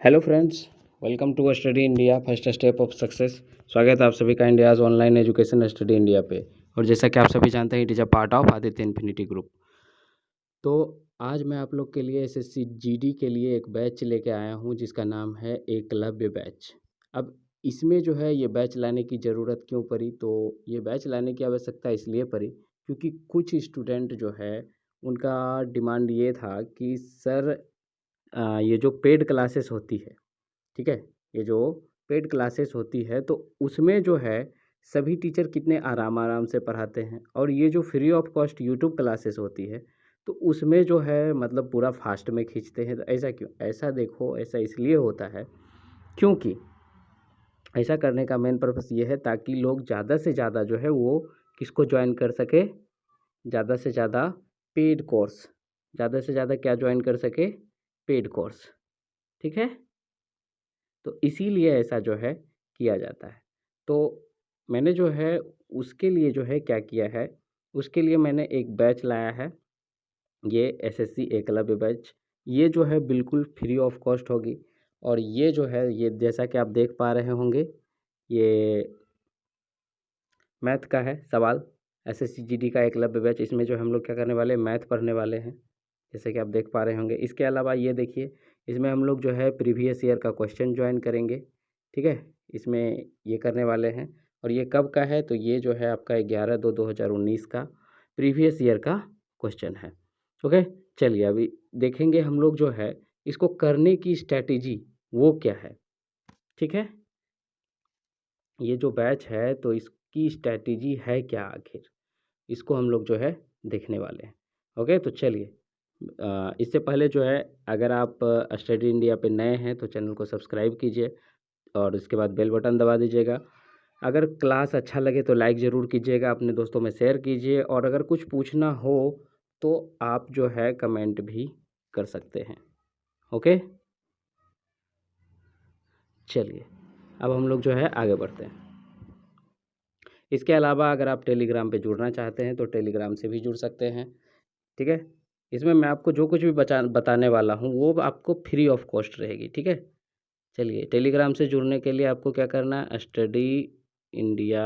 Hello friends, welcome to Study India first step of success. स्वागत है आप सभी का India's online education Study India पे। और जैसा कि आप सभी जानते हैं, it is a part of Aditya Infinity Group. तो आज मैं आप लोग के लिए एसएससी जीडी के लिए एक बैच लेके आया हूँ जिसका नाम है एकलव्य बैच। अब इसमें जो है ये बैच लाने की ज़रूरत क्यों पड़ी, तो ये बैच लाने की आवश्यकता इसलिए पड़ी क्योंकि कुछ स्टूडेंट जो है उनका डिमांड ये था कि सर ये जो पेड क्लासेस होती है, ठीक है, ये जो पेड क्लासेस होती है तो उसमें जो है सभी टीचर कितने आराम आराम से पढ़ाते हैं, और ये जो free of cost YouTube classes होती है तो उसमें जो है मतलब पूरा फास्ट में खींचते हैं। तो ऐसा क्यों? ऐसा देखो, ऐसा इसलिए होता है क्योंकि ऐसा करने का मेन पर्पस ये है ताकि लोग ज़्यादा से ज़्यादा जो है वो किसको ज्वाइन कर सके, ज़्यादा से ज़्यादा पेड कोर्स, ज़्यादा से ज़्यादा क्या ज्वाइन कर सके, पेड कोर्स। ठीक है, तो इसीलिए ऐसा जो है किया जाता है। तो मैंने जो है उसके लिए जो है क्या किया है, उसके लिए मैंने एक बैच लाया है, ये एसएससी एकलव्य बैच। ये जो है बिल्कुल फ्री ऑफ कॉस्ट होगी, और ये जो है ये जैसा कि आप देख पा रहे होंगे, ये मैथ का है सवाल। एसएससी जीडी का एकलव्य बैच, इसमें जो हम लोग क्या करने वाले हैं, मैथ पढ़ने वाले हैं, जैसे कि आप देख पा रहे होंगे। इसके अलावा ये देखिए, इसमें हम लोग जो है प्रीवियस ईयर का क्वेश्चन ज्वाइन करेंगे। ठीक है, इसमें ये करने वाले हैं। और ये कब का है, तो ये जो है आपका 11/2/2019 का प्रीवियस ईयर का क्वेश्चन है। ओके, चलिए अभी देखेंगे हम लोग जो है इसको करने की स्ट्रैटेजी वो क्या है। ठीक है, ये जो बैच है तो इसकी स्ट्रैटेजी है क्या आखिर, इसको हम लोग जो है देखने वाले हैं। ओके, तो चलिए इससे पहले जो है अगर आप स्टडी इंडिया पे नए हैं तो चैनल को सब्सक्राइब कीजिए और उसके बाद बेल बटन दबा दीजिएगा। अगर क्लास अच्छा लगे तो लाइक ज़रूर कीजिएगा, अपने दोस्तों में शेयर कीजिए, और अगर कुछ पूछना हो तो आप जो है कमेंट भी कर सकते हैं। ओके, चलिए अब हम लोग जो है आगे बढ़ते हैं। इसके अलावा अगर आप टेलीग्राम पे जुड़ना चाहते हैं तो टेलीग्राम से भी जुड़ सकते हैं। ठीक है, इसमें मैं आपको जो कुछ भी बताने वाला हूँ वो आपको फ्री ऑफ कॉस्ट रहेगी। ठीक है, चलिए टेलीग्राम से जुड़ने के लिए आपको क्या करना है, स्टडी इंडिया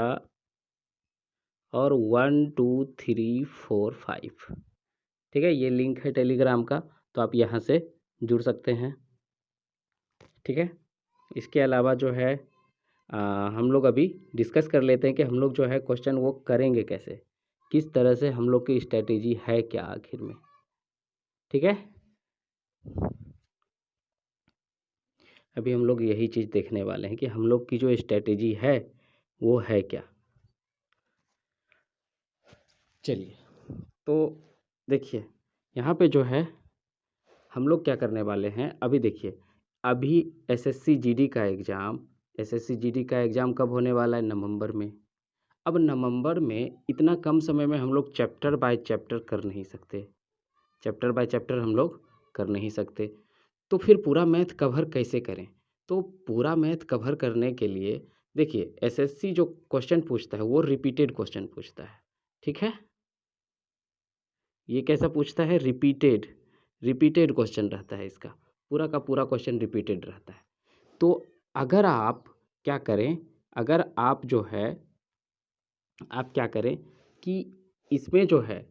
और 1 2 3 4 5, ठीक है, ये लिंक है टेलीग्राम का, तो आप यहाँ से जुड़ सकते हैं। ठीक है, इसके अलावा जो है हम लोग अभी डिस्कस कर लेते हैं कि हम लोग जो है क्वेश्चन वो करेंगे कैसे, किस तरह से हम लोग की स्ट्रेटेजी है क्या आखिर में। ठीक है, अभी हम लोग यही चीज़ देखने वाले हैं कि हम लोग की जो स्ट्रेटेजी है वो है क्या। चलिए, तो देखिए यहाँ पे जो है हम लोग क्या करने वाले हैं। अभी देखिए, अभी एसएससी जीडी का एग्ज़ाम, एसएससी जीडी का एग्ज़ाम कब होने वाला है, नवंबर में। अब नवंबर में इतना कम समय में हम लोग चैप्टर बाय चैप्टर कर नहीं सकते, चैप्टर बाय चैप्टर हम लोग कर नहीं सकते, तो फिर पूरा मैथ कवर कैसे करें। तो पूरा मैथ कवर करने के लिए देखिए, एसएससी जो क्वेश्चन पूछता है वो रिपीटेड क्वेश्चन पूछता है। ठीक है, ये कैसा पूछता है, रिपीटेड, रिपीटेड क्वेश्चन रहता है इसका, पूरा का पूरा क्वेश्चन रिपीटेड रहता है। तो अगर आप क्या करें, अगर आप जो है आप क्या करें कि इसमें जो है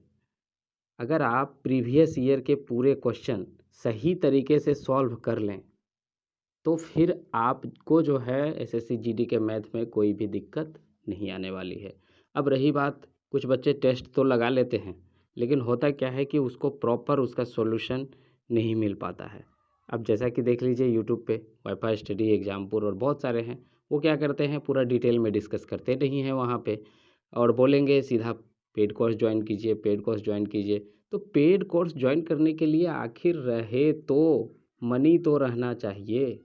अगर आप प्रीवियस ईयर के पूरे क्वेश्चन सही तरीके से सॉल्व कर लें तो फिर आपको जो है एसएससी जीडी के मैथ में कोई भी दिक्कत नहीं आने वाली है। अब रही बात, कुछ बच्चे टेस्ट तो लगा लेते हैं लेकिन होता क्या है कि उसको प्रॉपर उसका सॉल्यूशन नहीं मिल पाता है। अब जैसा कि देख लीजिए यूट्यूब पे वाईफाई स्टडी, एग्जामपुर और बहुत सारे हैं, वो क्या करते हैं पूरा डिटेल में डिस्कस करते नहीं हैं वहाँ पे, और बोलेंगे सीधा पेड कोर्स ज्वाइन कीजिए, पेड कोर्स ज्वाइन कीजिए। तो पेड कोर्स ज्वाइन करने के लिए आखिर रहे तो मनी तो रहना चाहिए,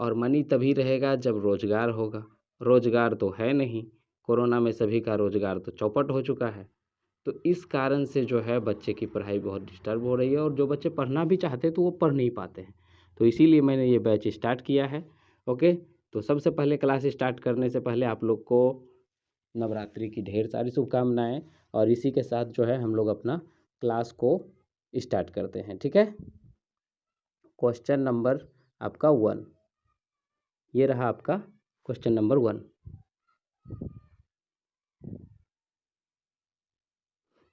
और मनी तभी रहेगा जब रोज़गार होगा। रोज़गार तो है नहीं, कोरोना में सभी का रोज़गार तो चौपट हो चुका है। तो इस कारण से जो है बच्चे की पढ़ाई बहुत डिस्टर्ब हो रही है, और जो बच्चे पढ़ना भी चाहते हैं तो वो पढ़ नहीं पाते हैं। तो इसीलिए मैंने ये बैच स्टार्ट किया है। ओके, तो सबसे पहले क्लास स्टार्ट करने से पहले आप लोग को नवरात्रि की ढेर सारी शुभकामनाएं, और इसी के साथ जो है हम लोग अपना क्लास को स्टार्ट करते हैं। ठीक है, क्वेश्चन नंबर आपका 1। ये रहा आपका क्वेश्चन नंबर 1।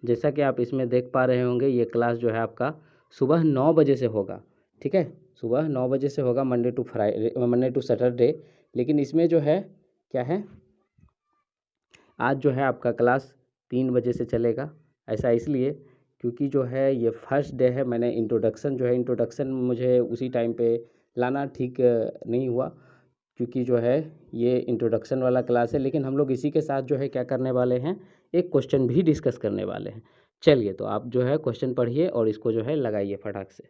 जैसा कि आप इसमें देख पा रहे होंगे, ये क्लास जो है आपका सुबह 9 बजे से होगा। ठीक है, सुबह 9 बजे से होगा, मंडे टू सैटरडे। लेकिन इसमें जो है क्या है, आज जो है आपका क्लास 3 बजे से चलेगा। ऐसा इसलिए क्योंकि जो है ये फर्स्ट डे है। मैंने इंट्रोडक्शन मुझे उसी टाइम पे लाना ठीक नहीं हुआ, क्योंकि जो है ये इंट्रोडक्शन वाला क्लास है। लेकिन हम लोग इसी के साथ जो है क्या करने वाले हैं, एक क्वेश्चन भी डिस्कस करने वाले हैं। चलिए, तो आप जो है क्वेश्चन पढ़िए और इसको जो है लगाइए फटाक से।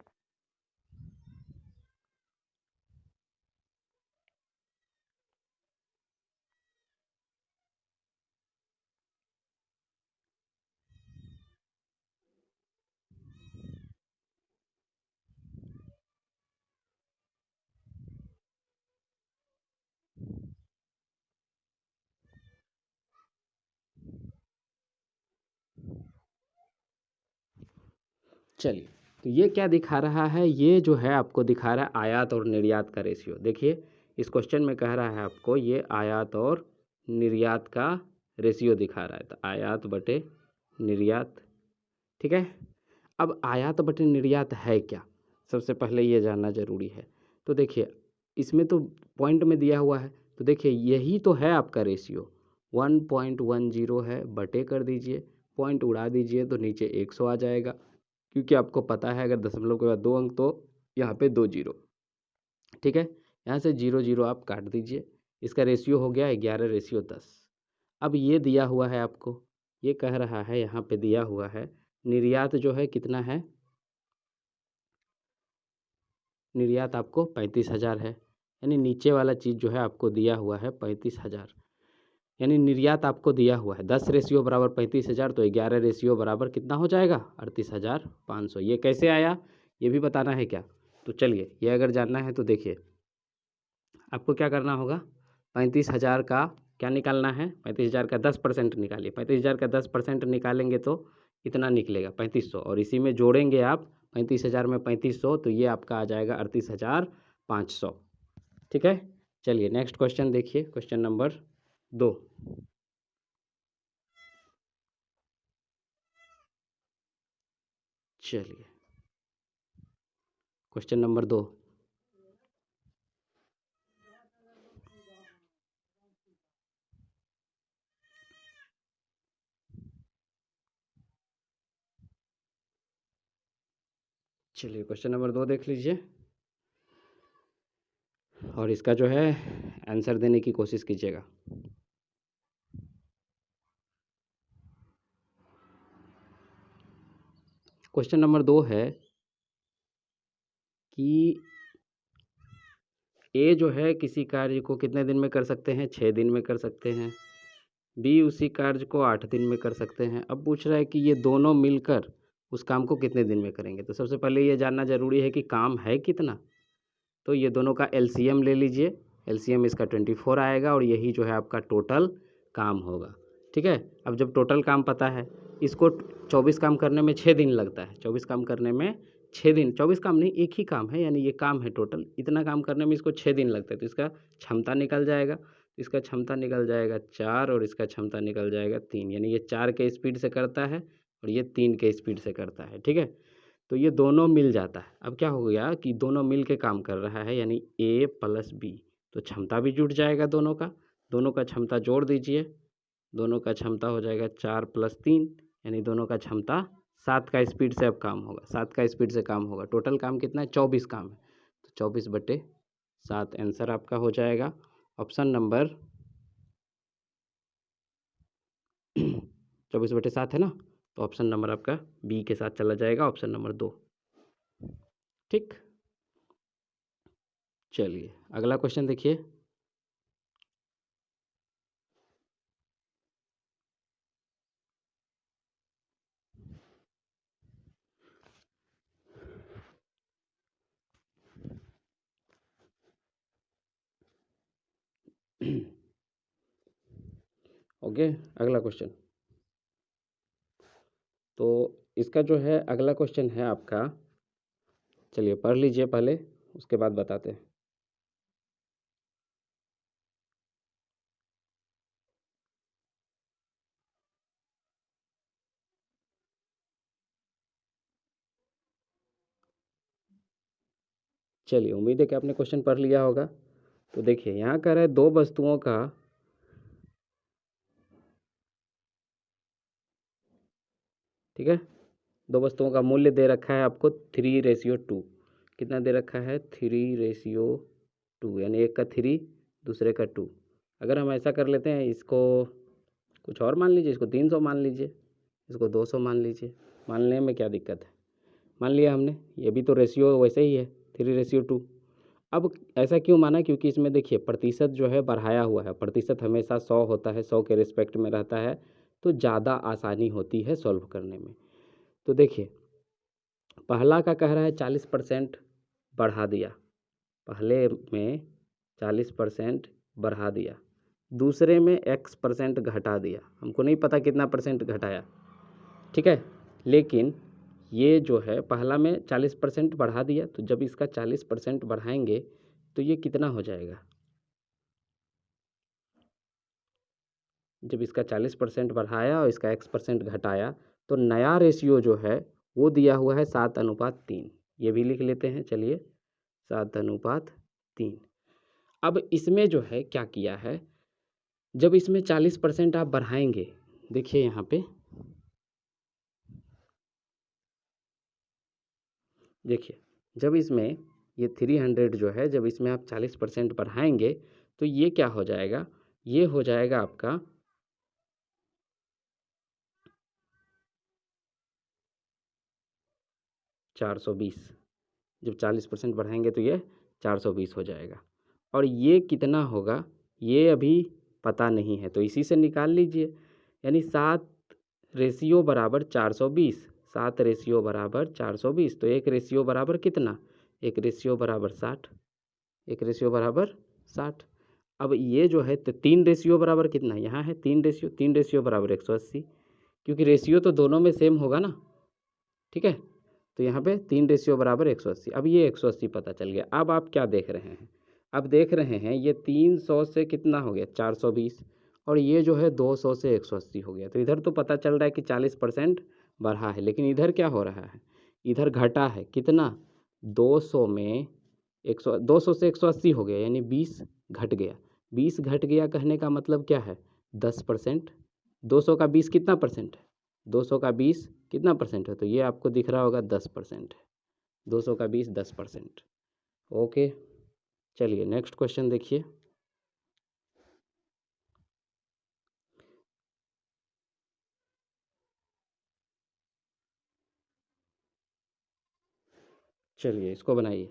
चलिए, तो ये क्या दिखा रहा है, ये जो है आपको दिखा रहा है आयात और निर्यात का रेशियो। देखिए, इस क्वेश्चन में कह रहा है आपको ये आयात और निर्यात का रेशियो दिखा रहा है। तो आयात बटे निर्यात, ठीक है। अब आयात बटे निर्यात है क्या, सबसे पहले ये जानना जरूरी है। तो देखिए, इसमें तो पॉइंट में दिया हुआ है, तो देखिए यही तो है आपका रेशियो। 1.10 है, बटे कर दीजिए, पॉइंट उड़ा दीजिए तो नीचे 100 आ जाएगा। क्योंकि आपको पता है अगर दशमलव के बाद 2 अंक तो यहाँ पे 2 जीरो। ठीक है, यहाँ से 0 0 आप काट दीजिए। इसका रेशियो हो गया 11:10। अब ये दिया हुआ है आपको, ये कह रहा है यहाँ पे दिया हुआ है निर्यात जो है कितना है, निर्यात आपको 35,000 है। यानी नीचे वाला चीज़ जो है आपको दिया हुआ है 35,000। यानी निर्यात आपको दिया हुआ है 10 रेशियो बराबर 35,000, तो 11 रेशियो बराबर कितना हो जाएगा, 38,500। ये कैसे आया, ये भी बताना है क्या। तो चलिए, ये अगर जानना है तो देखिए, आपको क्या करना होगा, 35,000 का क्या निकालना है, 35,000 का 10% निकालिए। 35,000 का 10% निकालेंगे तो कितना निकलेगा, 3500। और इसी में जोड़ेंगे आप 35,000 में 3500, तो ये आपका आ जाएगा 38,500। ठीक है, चलिए नेक्स्ट क्वेश्चन देखिए, क्वेश्चन नंबर 2। चलिए, क्वेश्चन नंबर 2। चलिए, क्वेश्चन नंबर 2 देख लीजिए और इसका जो है आंसर देने की कोशिश कीजिएगा। क्वेश्चन नंबर 2 है कि ए जो है किसी कार्य को कितने दिन में कर सकते हैं, 6 दिन में कर सकते हैं। बी उसी कार्य को 8 दिन में कर सकते हैं। अब पूछ रहा है कि ये दोनों मिलकर उस काम को कितने दिन में करेंगे। तो सबसे पहले ये जानना ज़रूरी है कि काम है कितना। तो ये दोनों का एलसीएम ले लीजिए, एलसीएम इसका 24 आएगा और यही जो है आपका टोटल काम होगा। ठीक है, अब जब टोटल काम पता है, इसको 24 काम करने में 6 दिन लगता है। 24 काम करने में 6 दिन, 24 काम नहीं, एक ही काम है, यानी ये काम है टोटल, इतना काम करने में इसको 6 दिन लगता है। तो इसका क्षमता निकल जाएगा, इसका क्षमता निकल जाएगा 4 और इसका क्षमता निकल जाएगा 3। यानी ये 4 के स्पीड से करता है और ये 3 के स्पीड से करता है। ठीक है, तो ये दोनों मिल जाता है। अब क्या हो गया कि दोनों मिल के काम कर रहा है, यानी ए प्लस बी, तो क्षमता भी जुट जाएगा दोनों का। दोनों का क्षमता जोड़ दीजिए, दोनों का क्षमता हो जाएगा 4 + 3, यानी दोनों का क्षमता 7 का स्पीड से अब काम होगा, 7 का स्पीड से काम होगा। टोटल काम कितना है, 24 काम है, तो 24/7 आंसर आपका हो जाएगा ऑप्शन नंबर 24/7 है ना, तो ऑप्शन नंबर आपका बी के साथ चला जाएगा, ऑप्शन नंबर 2। ठीक, चलिए अगला क्वेश्चन देखिए। ओके, अगला क्वेश्चन। तो इसका जो है अगला क्वेश्चन है आपका, चलिए पढ़ लीजिए पहले, उसके बाद बताते हैं। चलिए, उम्मीद है कि आपने क्वेश्चन पढ़ लिया होगा। तो देखिए यहाँ कह रहा है दो वस्तुओं का, ठीक है, दो वस्तुओं का मूल्य दे रखा है आपको 3:2। कितना दे रखा है? 3:2, यानी एक का 3 दूसरे का 2। अगर हम ऐसा कर लेते हैं, इसको कुछ और मान लीजिए, इसको 300 मान लीजिए, इसको 200 मान लीजिए, मानने में क्या दिक्कत है? मान लिया हमने, ये भी तो रेशियो वैसे ही है 3:2। अब ऐसा क्यों माना? क्योंकि इसमें देखिए प्रतिशत जो है बढ़ाया हुआ है, प्रतिशत हमेशा 100 होता है, 100 के रिस्पेक्ट में रहता है, तो ज़्यादा आसानी होती है सॉल्व करने में। तो देखिए पहला का कह रहा है 40% बढ़ा दिया, पहले में 40% बढ़ा दिया, दूसरे में x% घटा दिया। हमको नहीं पता कितना परसेंट घटाया, ठीक है, लेकिन ये जो है पहला में 40% बढ़ा दिया, तो जब इसका 40% बढ़ाएंगे तो ये कितना हो जाएगा? जब इसका 40% बढ़ाया और इसका x% घटाया, तो नया रेशियो जो है वो दिया हुआ है 7:3। ये भी लिख लेते हैं, चलिए 7:3। अब इसमें जो है क्या किया है, जब इसमें 40% आप बढ़ाएंगे, देखिए यहाँ पे देखिए, जब इसमें ये 300 जो है, जब इसमें आप 40% बढ़ाएंगे तो ये क्या हो जाएगा? ये हो जाएगा आपका 420। जब 40% बढ़ाएंगे तो ये 420 हो जाएगा। और ये कितना होगा ये अभी पता नहीं है, तो इसी से निकाल लीजिए। यानी 7:420, 7:420, तो एक रेशियो बराबर कितना? एक रेशियो बराबर 60, एक रेशियो बराबर 60। अब ये जो है तो 3 रेशियो बराबर कितना? यहाँ है 3 रेशियो, 3 रेशियो बराबर 180, क्योंकि रेशियो तो दोनों में सेम होगा ना, ठीक है। तो यहाँ पे 3 रेशियो बराबर 180। अब ये 180 पता चल गया। अब आप क्या देख रहे हैं? अब देख रहे हैं ये 300 से कितना हो गया? 420, और ये जो है 200 से 180 हो गया। तो इधर तो पता चल रहा है कि 40% बढ़ा है, लेकिन इधर क्या हो रहा है? इधर घटा है। कितना? 200 में 200 से 180 हो गया, यानी 20 घट गया। 20 घट गया कहने का मतलब क्या है? 10%। 200 का 20 कितना परसेंट है? 200 का 20 कितना परसेंट है? तो ये आपको दिख रहा होगा 10% है। 200 का 20 10%। ओके, चलिए नेक्स्ट क्वेश्चन देखिए। चलिए इसको बनाइए।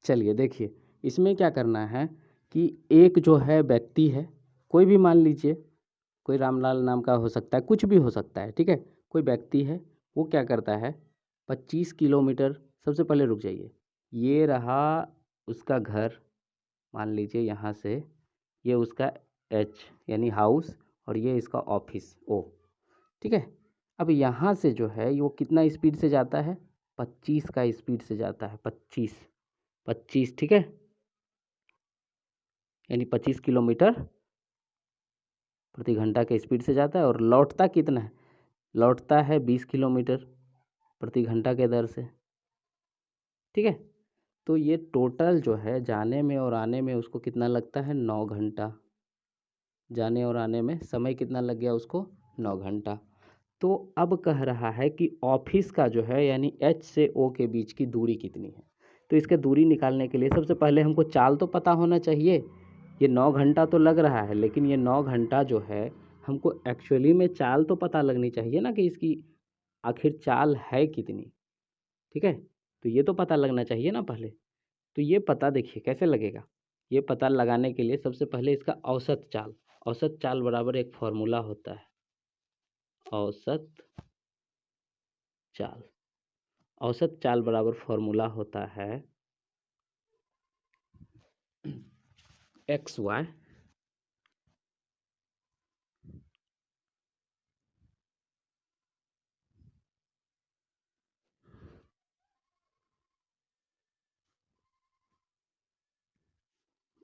चलिए देखिए, इसमें क्या करना है कि एक जो है व्यक्ति है, कोई भी मान लीजिए, कोई रामलाल नाम का हो सकता है, कुछ भी हो सकता है, ठीक है। कोई व्यक्ति है, वो क्या करता है, 25 किलोमीटर, सबसे पहले रुक जाइए, ये रहा उसका घर, मान लीजिए यहाँ से, ये उसका एच यानी हाउस, और ये इसका ऑफिस ओ, ठीक है। अब यहाँ से जो है वो कितना स्पीड से जाता है? 25 का स्पीड से जाता है, 25, 25, ठीक है, यानी 25 किलोमीटर प्रति घंटा के स्पीड से जाता है। और लौटता कितना है? लौटता है 20 किलोमीटर प्रति घंटा के दर से, ठीक है। तो ये टोटल जो है जाने में और आने में उसको कितना लगता है? 9 घंटा। जाने और आने में समय कितना लग गया उसको? 9 घंटा। तो अब कह रहा है कि ऑफिस का जो है यानी एच से ओ के बीच की दूरी कितनी है। तो इसके दूरी निकालने के लिए सबसे पहले हमको चाल तो पता होना चाहिए। ये 9 घंटा तो लग रहा है, लेकिन ये 9 घंटा जो है हमको एक्चुअली में चाल तो पता लगनी चाहिए ना, कि इसकी आखिर चाल है कितनी, ठीक है। तो ये तो पता लगना चाहिए ना पहले। तो ये पता देखिए कैसे लगेगा। ये पता लगाने के लिए सबसे पहले इसका औसत चाल, औसत चाल बराबर एक फॉर्मूला होता है, औसत चाल। औसत चाल बराबर फॉर्मूला होता है एक्स वाई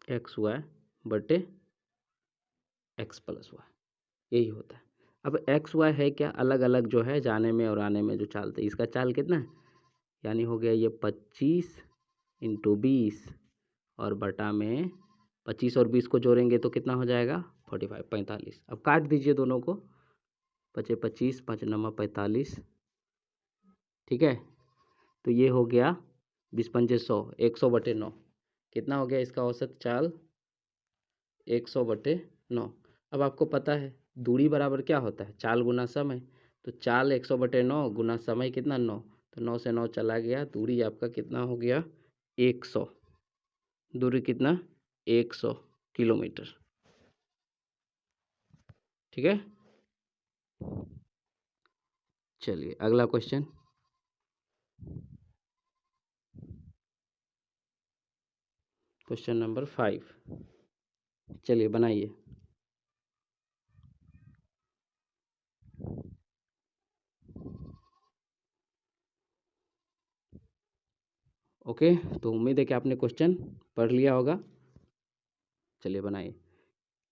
एक्स वाई बटे एक्स प्लस वाई, यही होता है। अब एक्स वाई है क्या, अलग अलग जो है जाने में और आने में जो चालते, इसका चाल कितना है, यानी हो गया ये 25 इंटू 20 और बटा में 25 और 20 को जोड़ेंगे तो कितना हो जाएगा 45 45। अब काट दीजिए दोनों को, 25 25 5 9 45, ठीक है। तो ये हो गया 20 पंजे 100, 100 बटे 9 कितना हो गया इसका औसत चाल 100 बटे 9। अब आपको पता है दूरी बराबर क्या होता है, चाल गुना समय। तो चाल 100 बटे 9 गुना समय कितना 9, तो 9 से 9 चला गया, दूरी आपका कितना हो गया 100। दूरी कितना 100 किलोमीटर, ठीक है। चलिए अगला क्वेश्चन, क्वेश्चन नंबर 5, चलिए बनाइए। ओके, तो उम्मीद है कि आपने क्वेश्चन पढ़ लिया होगा। चलिए बनाइए।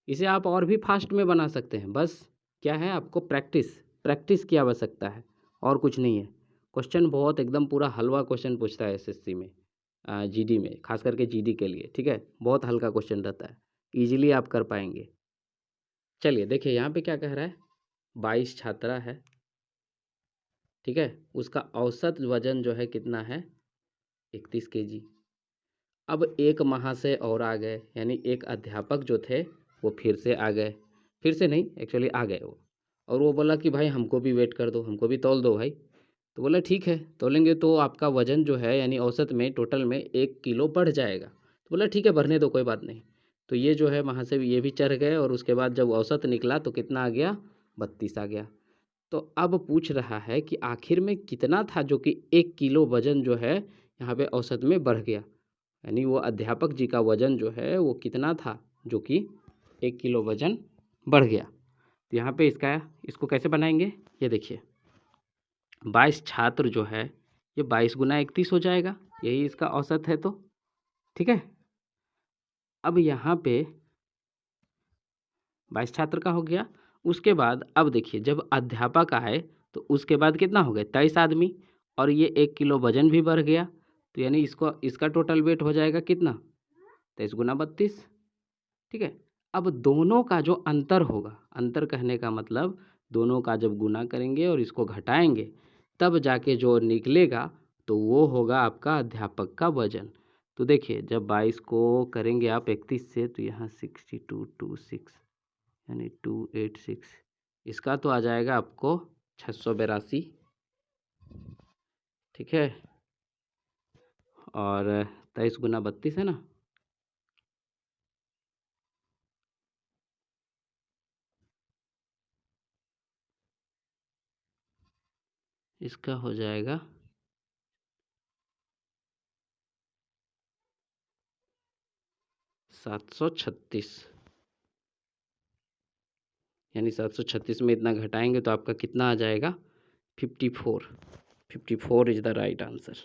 इसे आप और भी फास्ट में बना सकते हैं, बस क्या है आपको प्रैक्टिस प्रैक्टिस की आवश्यकता है, और कुछ नहीं है। क्वेश्चन बहुत एकदम पूरा हलवा क्वेश्चन पूछता है एसएससी में, जीडी में, खास करके जीडी के लिए, ठीक है। बहुत हल्का क्वेश्चन रहता है, इजीली आप कर पाएंगे। चलिए देखिए यहाँ पे क्या कह रहा है, 22 छात्रा है, ठीक है। उसका औसत वजन जो है कितना है 31 केजी। अब एक महाशय और आ गए, यानी एक अध्यापक जो थे वो फिर से आ गए, फिर से नहीं एक्चुअली आ गए वो, और वो बोला कि भाई हमको भी वेट कर दो, हमको भी तौल दो भाई। तो बोला ठीक है तोलेंगे, तो आपका वजन जो है यानी औसत में टोटल में 1 किलो बढ़ जाएगा। तो बोला ठीक है भरने दो कोई बात नहीं। तो ये जो है महाशय ये भी चढ़ गए, और उसके बाद जब औसत निकला तो कितना आ गया 32 आ गया। तो अब पूछ रहा है कि आखिर में कितना था जो कि 1 किलो वजन जो है यहाँ पे औसत में बढ़ गया, यानी वो अध्यापक जी का वजन जो है वो कितना था जो कि 1 किलो वजन बढ़ गया। तो यहाँ पे इसको कैसे बनाएंगे, ये देखिए 22 छात्र जो है ये 22 गुना 31 हो जाएगा, यही इसका औसत है, तो ठीक है। अब यहाँ पे 22 छात्र का हो गया। उसके बाद अब देखिए जब अध्यापक आए तो उसके बाद कितना हो गया 23 आदमी, और ये 1 किलो वजन भी बढ़ गया। तो यानी इसका टोटल वेट हो जाएगा कितना 23 गुना 32, ठीक है। अब दोनों का जो अंतर होगा, अंतर कहने का मतलब दोनों का जब गुना करेंगे और इसको घटाएंगे तब जाके जो निकलेगा तो वो होगा आपका अध्यापक का वजन। तो देखिए जब 22 को करेंगे आप 31 से तो यहाँ 6226 यानी 286, इसका तो आ जाएगा आपको 682, ठीक है। और 23 गुना 32 है ना, इसका हो जाएगा 736, यानी 736 में इतना घटाएंगे तो आपका कितना आ जाएगा 54। 54 is the right answer.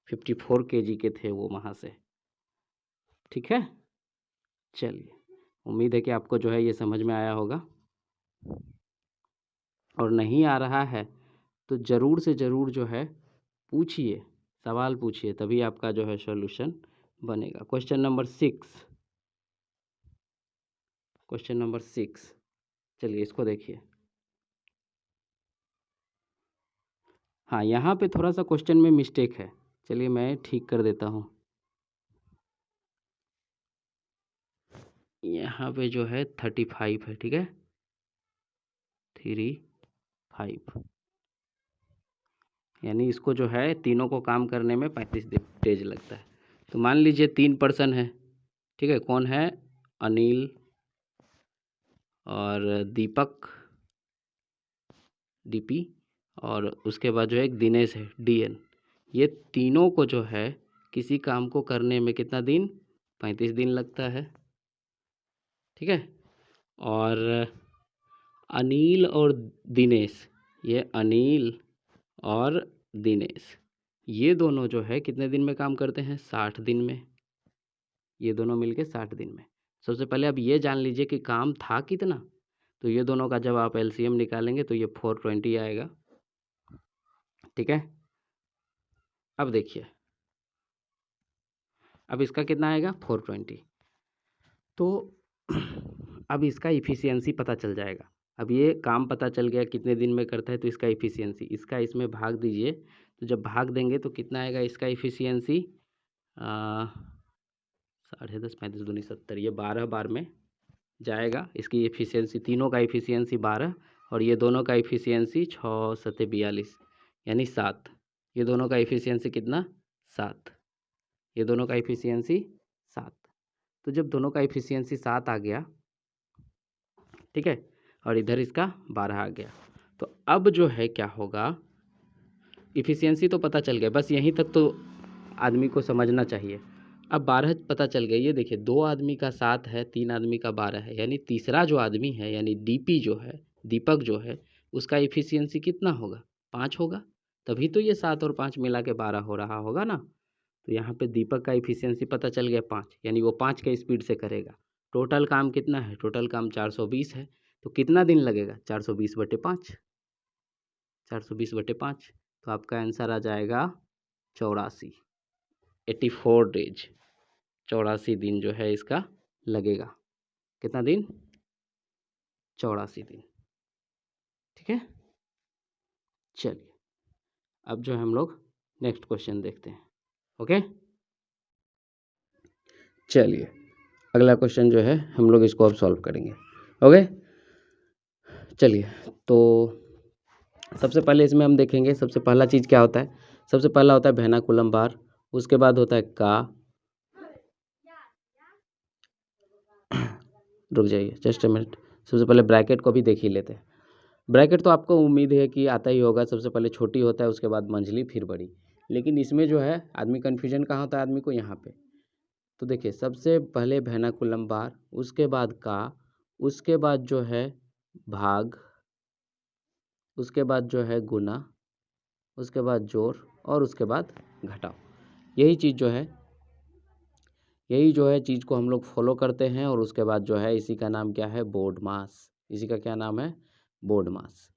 54 KG के थे वो वहाँ से, ठीक है। चलिए उम्मीद है कि आपको जो है ये समझ में आया होगा, और नहीं आ रहा है तो ज़रूर से ज़रूर जो है पूछिए, सवाल पूछिए, तभी आपका जो है सॉल्यूशन बनेगा। क्वेश्चन नंबर 6, क्वेश्चन नंबर 6, चलिए इसको देखिए। हाँ यहाँ पे थोड़ा सा क्वेश्चन में मिस्टेक है, चलिए मैं ठीक कर देता हूँ। यहाँ पे जो है 35 है, ठीक है 35, यानी इसको जो है तीनों को काम करने में 35 डेज लगता है। तो मान लीजिए 3 पर्सन है, ठीक है, कौन है अनिल और दीपक डीपी, और उसके बाद जो है एक दिनेश है डीएन। ये तीनों को जो है किसी काम को करने में कितना दिन 35 दिन लगता है, ठीक है। और अनिल और दिनेश, ये अनिल और दिनेश, ये दोनों जो है कितने दिन में काम करते हैं? 60 दिन में। ये दोनों मिलके 60 दिन में। सबसे पहले अब ये जान लीजिए कि काम था कितना। तो ये दोनों का जब आप एलसीएम निकालेंगे तो ये 420 आएगा, ठीक है। अब देखिए, अब इसका कितना आएगा? 420। तो अब इसका इफ़िशियंसी पता चल जाएगा। अब ये काम पता चल गया कितने दिन में करता है, तो इसका इफ़िशियंसी, इसका इसमें भाग दीजिए। तो जब भाग देंगे तो कितना आएगा इसका इफ़िशियंसी? 10.5 35 दूनी 70, ये 12 बार में जाएगा। इसकी एफिशिएंसी, तीनों का एफिशिएंसी 12 और ये दोनों का एफिशिएंसी 6 सत्ते 42 यानी 7। ये दोनों का एफिशिएंसी कितना? 7। ये दोनों का एफिशिएंसी 7। तो जब दोनों का एफिशिएंसी 7 आ गया, ठीक है, और इधर इसका 12 आ गया, तो अब जो है क्या होगा, इफ़िशियंसी तो पता चल गया, बस यहीं तक तो आदमी को समझना चाहिए। अब 12 पता चल गया, ये देखिए 2 आदमी का 7 है, 3 आदमी का 12 है, यानी तीसरा जो आदमी है यानी डीपी जो है, दीपक जो है, उसका इफ़िशियंसी कितना होगा? 5 होगा। तभी तो ये 7 और 5 मिला के 12 हो रहा होगा ना। तो यहाँ पे दीपक का इफ़िशियंसी पता चल गया 5, यानी वो 5 के स्पीड से करेगा। टोटल काम कितना है? टोटल काम 420 है। तो कितना दिन लगेगा? 420/5, 420/5। तो आपका आंसर आ जाएगा 84, 84 डेज, 84 दिन जो है इसका लगेगा। कितना दिन? 84 दिन, ठीक है। चलिए, अब जो है हम लोग नेक्स्ट क्वेश्चन देखते हैं। ओके, चलिए अगला क्वेश्चन जो है हम लोग इसको अब सॉल्व करेंगे। ओके, चलिए, तो सबसे पहले इसमें हम देखेंगे, सबसे पहला चीज़ क्या होता है? सबसे पहला होता है vernacular बार, उसके बाद होता है का। रुक जाइए जस्ट ए मिनट, सबसे पहले ब्रैकेट को भी देख ही लेते हैं। ब्रैकेट तो आपको उम्मीद है कि आता ही होगा, सबसे पहले छोटी होता है, उसके बाद मंझली, फिर बड़ी। लेकिन इसमें जो है आदमी कन्फ्यूजन कहाँ होता है आदमी को? यहाँ पे। तो देखिए, सबसे पहले vernacular बार, उसके बाद का, उसके बाद जो है भाग, उसके बाद जो है गुना, उसके बाद जोड़ और उसके बाद घटाओ। यही चीज़ जो है, यही जो है चीज़ को हम लोग फॉलो करते हैं। और उसके बाद जो है इसी का नाम क्या है? बोर्ड मास। इसी का क्या नाम है? बोर्ड मास,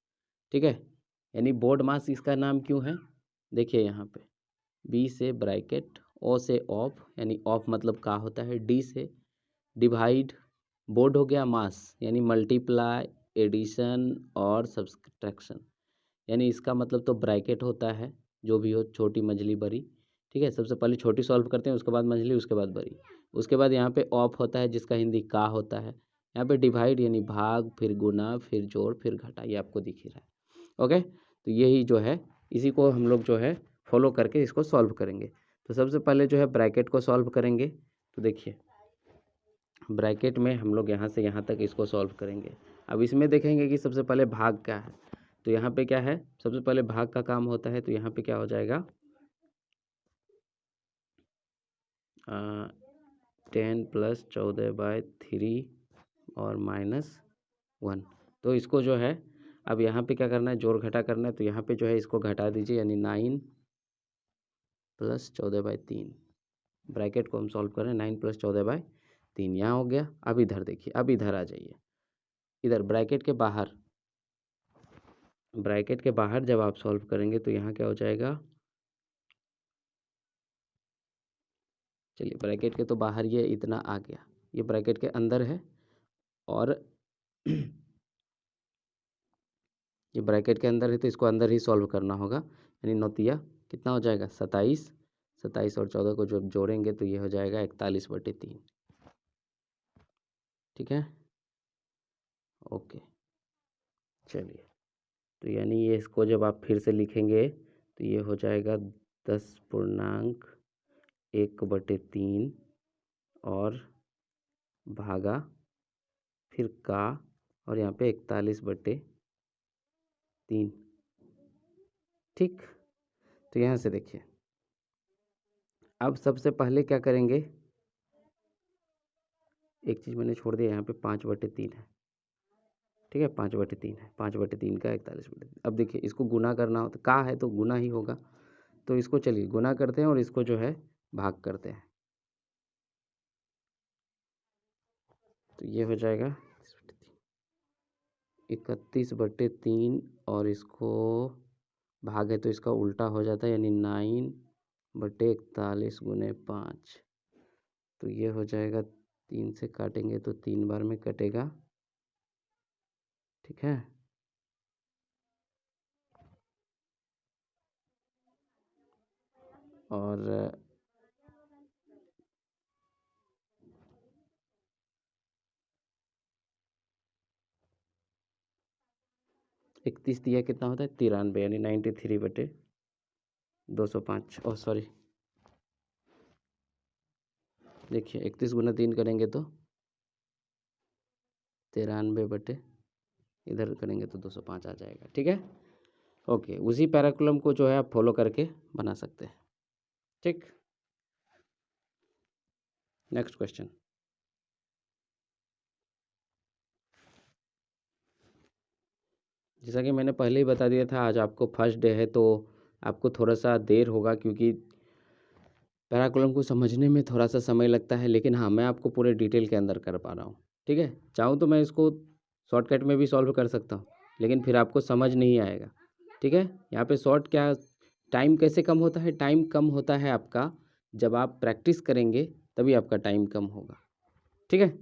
ठीक है। यानी बोर्ड मास इसका नाम क्यों है? देखिए यहाँ पे, बी से ब्रैकेट, ओ से ऑफ, यानी ऑफ मतलब का होता है, डी से डिवाइड, बोर्ड हो गया, मास यानी मल्टीप्लाई, एडिशन और सब्सट्रैक्शन। यानी इसका मतलब तो ब्रैकेट होता है, जो भी हो, छोटी मंझली बड़ी, ठीक है। सबसे पहले छोटी सॉल्व करते हैं, उसके बाद मंझली, उसके बाद बड़ी। उसके बाद यहाँ पे ऑफ होता है, जिसका हिंदी का होता है। यहाँ पे डिवाइड यानी भाग, फिर गुना, फिर जोड़, फिर घटा, ये आपको दिख ही रहा है। ओके, तो यही जो है, इसी को हम लोग जो है फॉलो करके इसको सॉल्व करेंगे। तो सबसे पहले जो है ब्रैकेट को सॉल्व करेंगे। तो देखिए, ब्रैकेट में हम लोग यहाँ से यहाँ तक इसको सॉल्व करेंगे। अब इसमें देखेंगे कि सबसे पहले भाग क्या है। तो यहाँ पे क्या है? सबसे पहले भाग का काम होता है। तो यहाँ पे क्या हो जाएगा? 10 + 14/3 और -1। तो इसको जो है, अब यहाँ पे क्या करना है? जोड़ घटा करना है। तो यहाँ पे जो है इसको घटा दीजिए, यानी 9 + 14/3। ब्रैकेट को हम सॉल्व करें, 9 + 14/3 यहाँ हो गया। अब इधर देखिए, अब इधर आ जाइए, इधर ब्रैकेट के बाहर, ब्रैकेट के बाहर जब आप सॉल्व करेंगे तो यहाँ क्या हो जाएगा? चलिए, ब्रैकेट के तो बाहर ये इतना आ गया, ये ब्रैकेट के अंदर है। और ये ब्रैकेट के अंदर है, तो इसको अंदर ही सॉल्व करना होगा। यानी नौतिया कितना हो जाएगा? 27। 27 और 14 को जब जोड़ेंगे तो ये हो जाएगा 41/3, ठीक है। ओके, चलिए, तो यानी ये इसको जब आप फिर से लिखेंगे तो ये हो जाएगा 10.1/3 और भागा, फिर का, और यहाँ पे 41/3, ठीक। तो यहाँ से देखिए, अब सबसे पहले क्या करेंगे? एक चीज़ मैंने छोड़ दिया, यहाँ पे 5/3 है, ठीक है, 5/3 है, 5/3 का 41/3। अब देखिए इसको गुना करना हो तो का है तो गुना ही होगा, तो इसको चलिए गुना करते हैं और इसको जो है भाग करते हैं, तो ये हो जाएगा 31/3 और इसको भाग है तो इसका उल्टा हो जाता है, यानी 9/41 गुने 5, तो ये हो जाएगा 3 से काटेंगे तो 3 बार में कटेगा, ठीक है। और 31 दिया कितना होता है 93, यानी 93/205। ओह सॉरी, देखिए 31 गुना 3 करेंगे तो 93 इधर करेंगे तो 205 आ जाएगा, ठीक है। ओके, उसी पैराकुलम को जो है आप फॉलो करके बना सकते हैं, ठीक। नेक्स्ट क्वेश्चन, जैसा कि मैंने पहले ही बता दिया था, आज आपको फर्स्ट डे है तो आपको थोड़ा सा देर होगा, क्योंकि पैराकुलम को समझने में थोड़ा सा समय लगता है, लेकिन हाँ मैं आपको पूरे डिटेल के अंदर कर पा रहा हूँ, ठीक है। चाहूँ तो मैं इसको शॉर्टकट में भी सॉल्व कर सकता हूँ, लेकिन फिर आपको समझ नहीं आएगा, ठीक है। यहाँ पे शॉर्ट क्या, टाइम कैसे कम होता है, टाइम कम होता है आपका जब आप प्रैक्टिस करेंगे, तभी आपका टाइम कम होगा, ठीक है।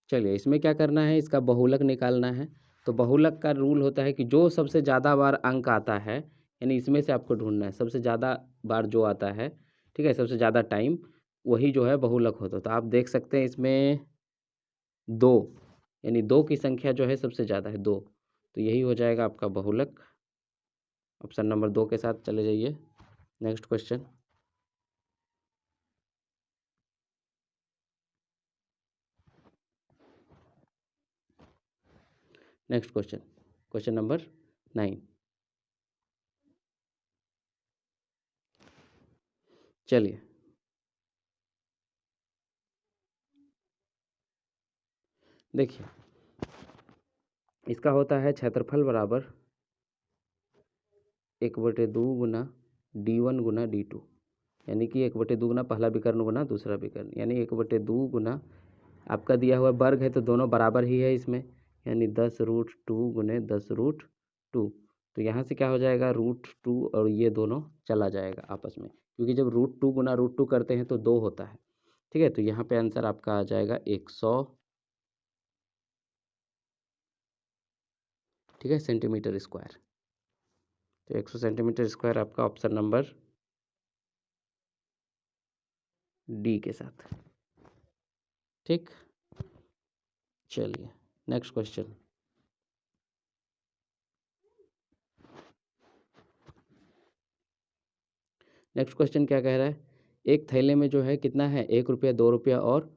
चलिए इसमें क्या करना है, इसका बहुलक निकालना है। तो बहुलक का रूल होता है कि जो सबसे ज़्यादा बार अंक आता है, यानी इसमें से आपको ढूंढना है सबसे ज़्यादा बार जो आता है, ठीक है, सबसे ज़्यादा टाइम, वही जो है बहुलक होता है। तो आप देख सकते हैं इसमें 2, यानी 2 की संख्या जो है सबसे ज़्यादा है 2, तो यही हो जाएगा आपका बहुलक। ऑप्शन नंबर 2 के साथ चले जाइए। Next question, next question, question number 9। चलिए देखिए, इसका होता है क्षेत्रफल बराबर 1/2 गुना D1 गुना D2, यानी कि 1/2 गुना पहला विकर्ण गुना दूसरा विकर्ण, यानी 1/2 गुना आपका दिया हुआ वर्ग है तो दोनों बराबर ही है इसमें, यानी 10√2 गुने 10√2। तो यहाँ से क्या हो जाएगा, √2 और ये दोनों चला जाएगा आपस में, क्योंकि जब √2 गुना √2 करते हैं तो 2 होता है, ठीक है। तो यहाँ पे आंसर आपका आ जाएगा 100, ठीक है, सेंटीमीटर स्क्वायर। तो 100 सेंटीमीटर स्क्वायर आपका ऑप्शन नंबर डी के साथ, ठीक। चलिए नेक्स्ट क्वेश्चन, नेक्स्ट क्वेश्चन क्या कह रहा है, एक थैले में जो है कितना है, 1 रुपया, 2 रुपया और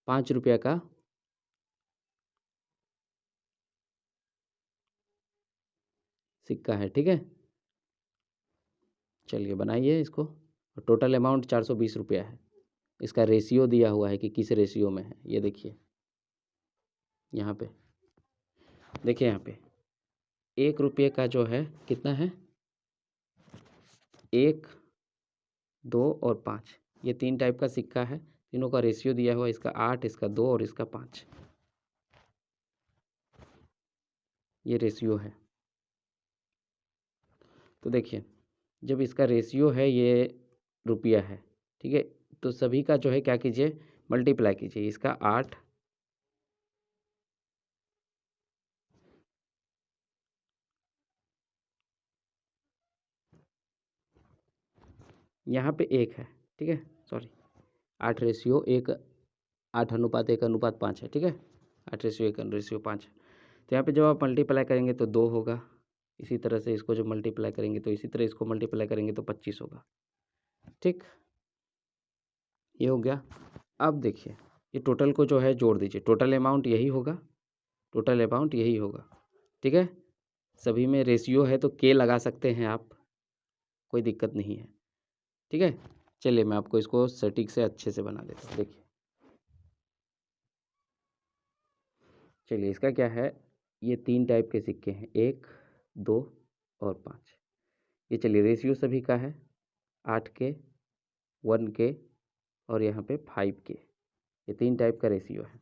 5 रुपया का सिक्का है, ठीक है। चलिए बनाइए इसको, टोटल अमाउंट 420 रुपया है। इसका रेशियो दिया हुआ है कि किस रेशियो में है, ये देखिए यहाँ पे, देखिए यहाँ पे 1 रुपये का जो है कितना है, 1, 2 और 5, ये 3 टाइप का सिक्का है, तीनों का रेशियो दिया हुआ है, इसका 8, इसका 2 और इसका 5, ये रेशियो है। तो देखिए जब इसका रेशियो है ये रुपया है, ठीक है, तो सभी का जो है क्या कीजिए, मल्टीप्लाई कीजिए, इसका 8, यहाँ पे 1 है, ठीक है, सॉरी 8/1, 8:1:5 है, ठीक है, 8/1:5 है। तो यहाँ पे जब आप मल्टीप्लाई करेंगे तो 2 होगा, इसी तरह से इसको जब मल्टीप्लाई करेंगे तो इसी तरह इसको मल्टीप्लाई करेंगे तो 25 होगा, ठीक, ये हो गया। अब देखिए ये टोटल को जो है जोड़ दीजिए, टोटल अमाउंट यही होगा, टोटल अमाउंट यही होगा, ठीक है। सभी में रेशियो है तो के लगा सकते हैं आप, कोई दिक्कत नहीं है, ठीक है। चलिए मैं आपको इसको सटीक से अच्छे से बना देता हूँ, देखिए चलिए इसका क्या है, ये 3 टाइप के सिक्के हैं, 1, 2 और 5। ये चलिए रेशियो सभी का है 8 के, 1 के और यहाँ पे 5 के, ये 3 टाइप का रेशियो है।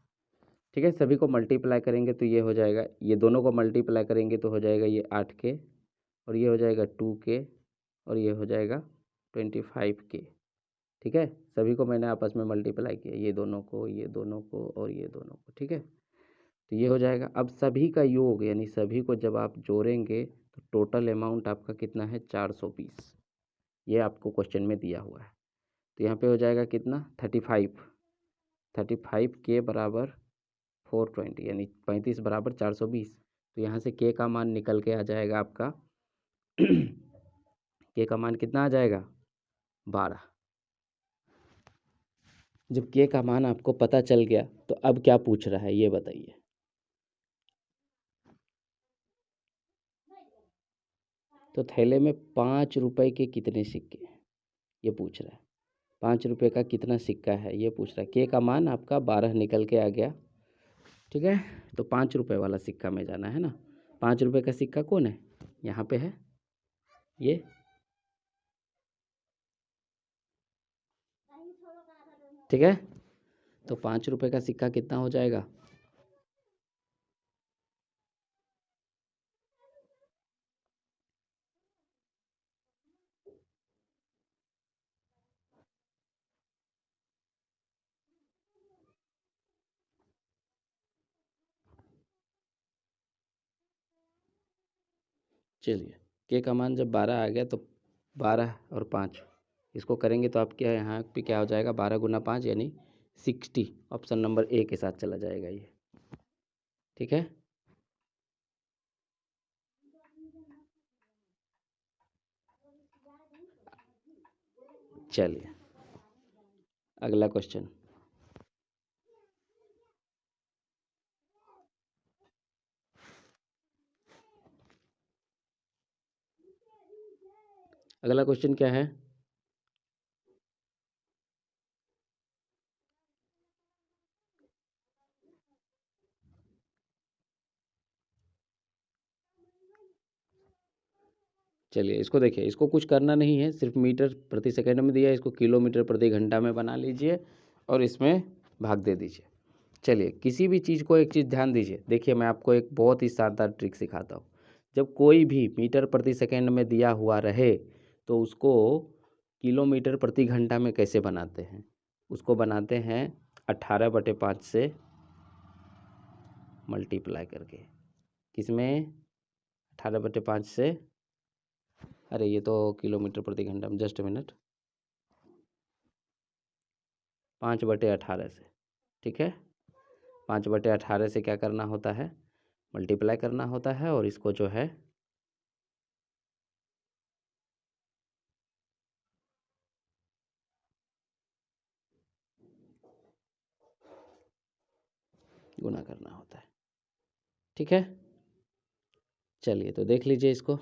ठीक है, सभी को मल्टीप्लाई करेंगे तो ये हो जाएगा, ये दोनों को मल्टीप्लाई करेंगे तो हो जाएगा ये 8 के और ये हो जाएगा 2 के और ये हो जाएगा 25 के। ठीक है, सभी को मैंने आपस में मल्टीप्लाई किया, ये दोनों को, ये दोनों को और ये दोनों को। ठीक है, तो ये हो जाएगा। अब सभी का योग यानी सभी को जब आप जोड़ेंगे तो टोटल अमाउंट आपका कितना है 420। ये आपको क्वेश्चन में दिया हुआ है। तो यहाँ पे हो जाएगा कितना 35 के बराबर 420 यानी 35 बराबर 420। तो यहाँ से के का मान निकल के आ जाएगा आपका के का मान कितना आ जाएगा 12। जब के का मान आपको पता चल गया तो अब क्या पूछ रहा है ये बताइए। तो थैले में 5 रुपए के कितने सिक्के ये पूछ रहा है। 5 रुपये का कितना सिक्का है ये पूछ रहा है। के का मान आपका 12 निकल के आ गया। ठीक है, तो 5 रुपये वाला सिक्का में जाना है ना। 5 रुपये का सिक्का कौन है, यहाँ पे है ये। ठीक है, तो 5 रुपये का सिक्का कितना हो जाएगा, चलिए के का मान जब 12 आ गया तो 12 और 5 इसको करेंगे तो आपके यहाँ पे क्या हो जाएगा 12 गुना 5 यानी 60। ऑप्शन नंबर ए के साथ चला जाएगा ये। ठीक है, चलिए अगला क्वेश्चन। अगला क्वेश्चन क्या है, चलिए इसको देखिए, इसको कुछ करना नहीं है, सिर्फ मीटर प्रति सेकंड में दिया है, इसको किलोमीटर प्रति घंटा में बना लीजिए और इसमें भाग दे दीजिए। चलिए किसी भी चीज़ को एक चीज़ ध्यान दीजिए, देखिए मैं आपको एक बहुत ही शानदार ट्रिक सिखाता हूँ। जब कोई भी मीटर प्रति सेकंड में दिया हुआ रहे तो उसको किलोमीटर प्रति घंटा में कैसे बनाते हैं, उसको बनाते हैं 18/5 से मल्टीप्लाई करके। किसमें 18/5 से, अरे ये तो किलोमीटर प्रति घंटा में, जस्ट मिनट, 5/18 से। ठीक है, 5/18 से क्या करना होता है, मल्टीप्लाई करना होता है और इसको जो है गुना करना होता है। ठीक है, चलिए तो देख लीजिए इसको।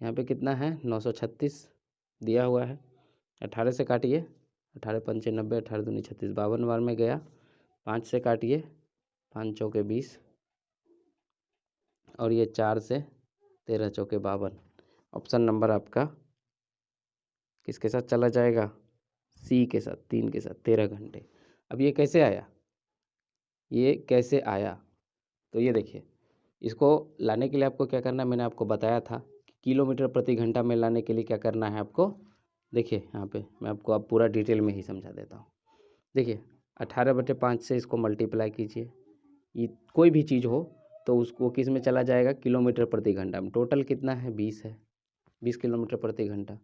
यहाँ पे कितना है 936 दिया हुआ है, 18 से काटिए, 18×5 = 90, 18×2 = 36, 52 बार में गया। 5 से काटिए, 5×4 = 20 और ये 4 से 13×4 = 52। ऑप्शन नंबर आपका किसके साथ चला जाएगा, सी के साथ, 3 के साथ, 13 घंटे। अब ये कैसे आया, ये कैसे आया, तो ये देखिए, इसको लाने के लिए आपको क्या करना है, मैंने आपको बताया था कि किलोमीटर प्रति घंटा में लाने के लिए क्या करना है आपको। देखिए यहाँ पे मैं आपको अब पूरा डिटेल में ही समझा देता हूँ। देखिए 18/5 से इसको मल्टीप्लाई कीजिए, ये कोई भी चीज़ हो तो उसको किस में चला जाएगा, किलोमीटर प्रति घंटा में। टोटल कितना है 20 है, 20 किलोमीटर प्रति घंटा।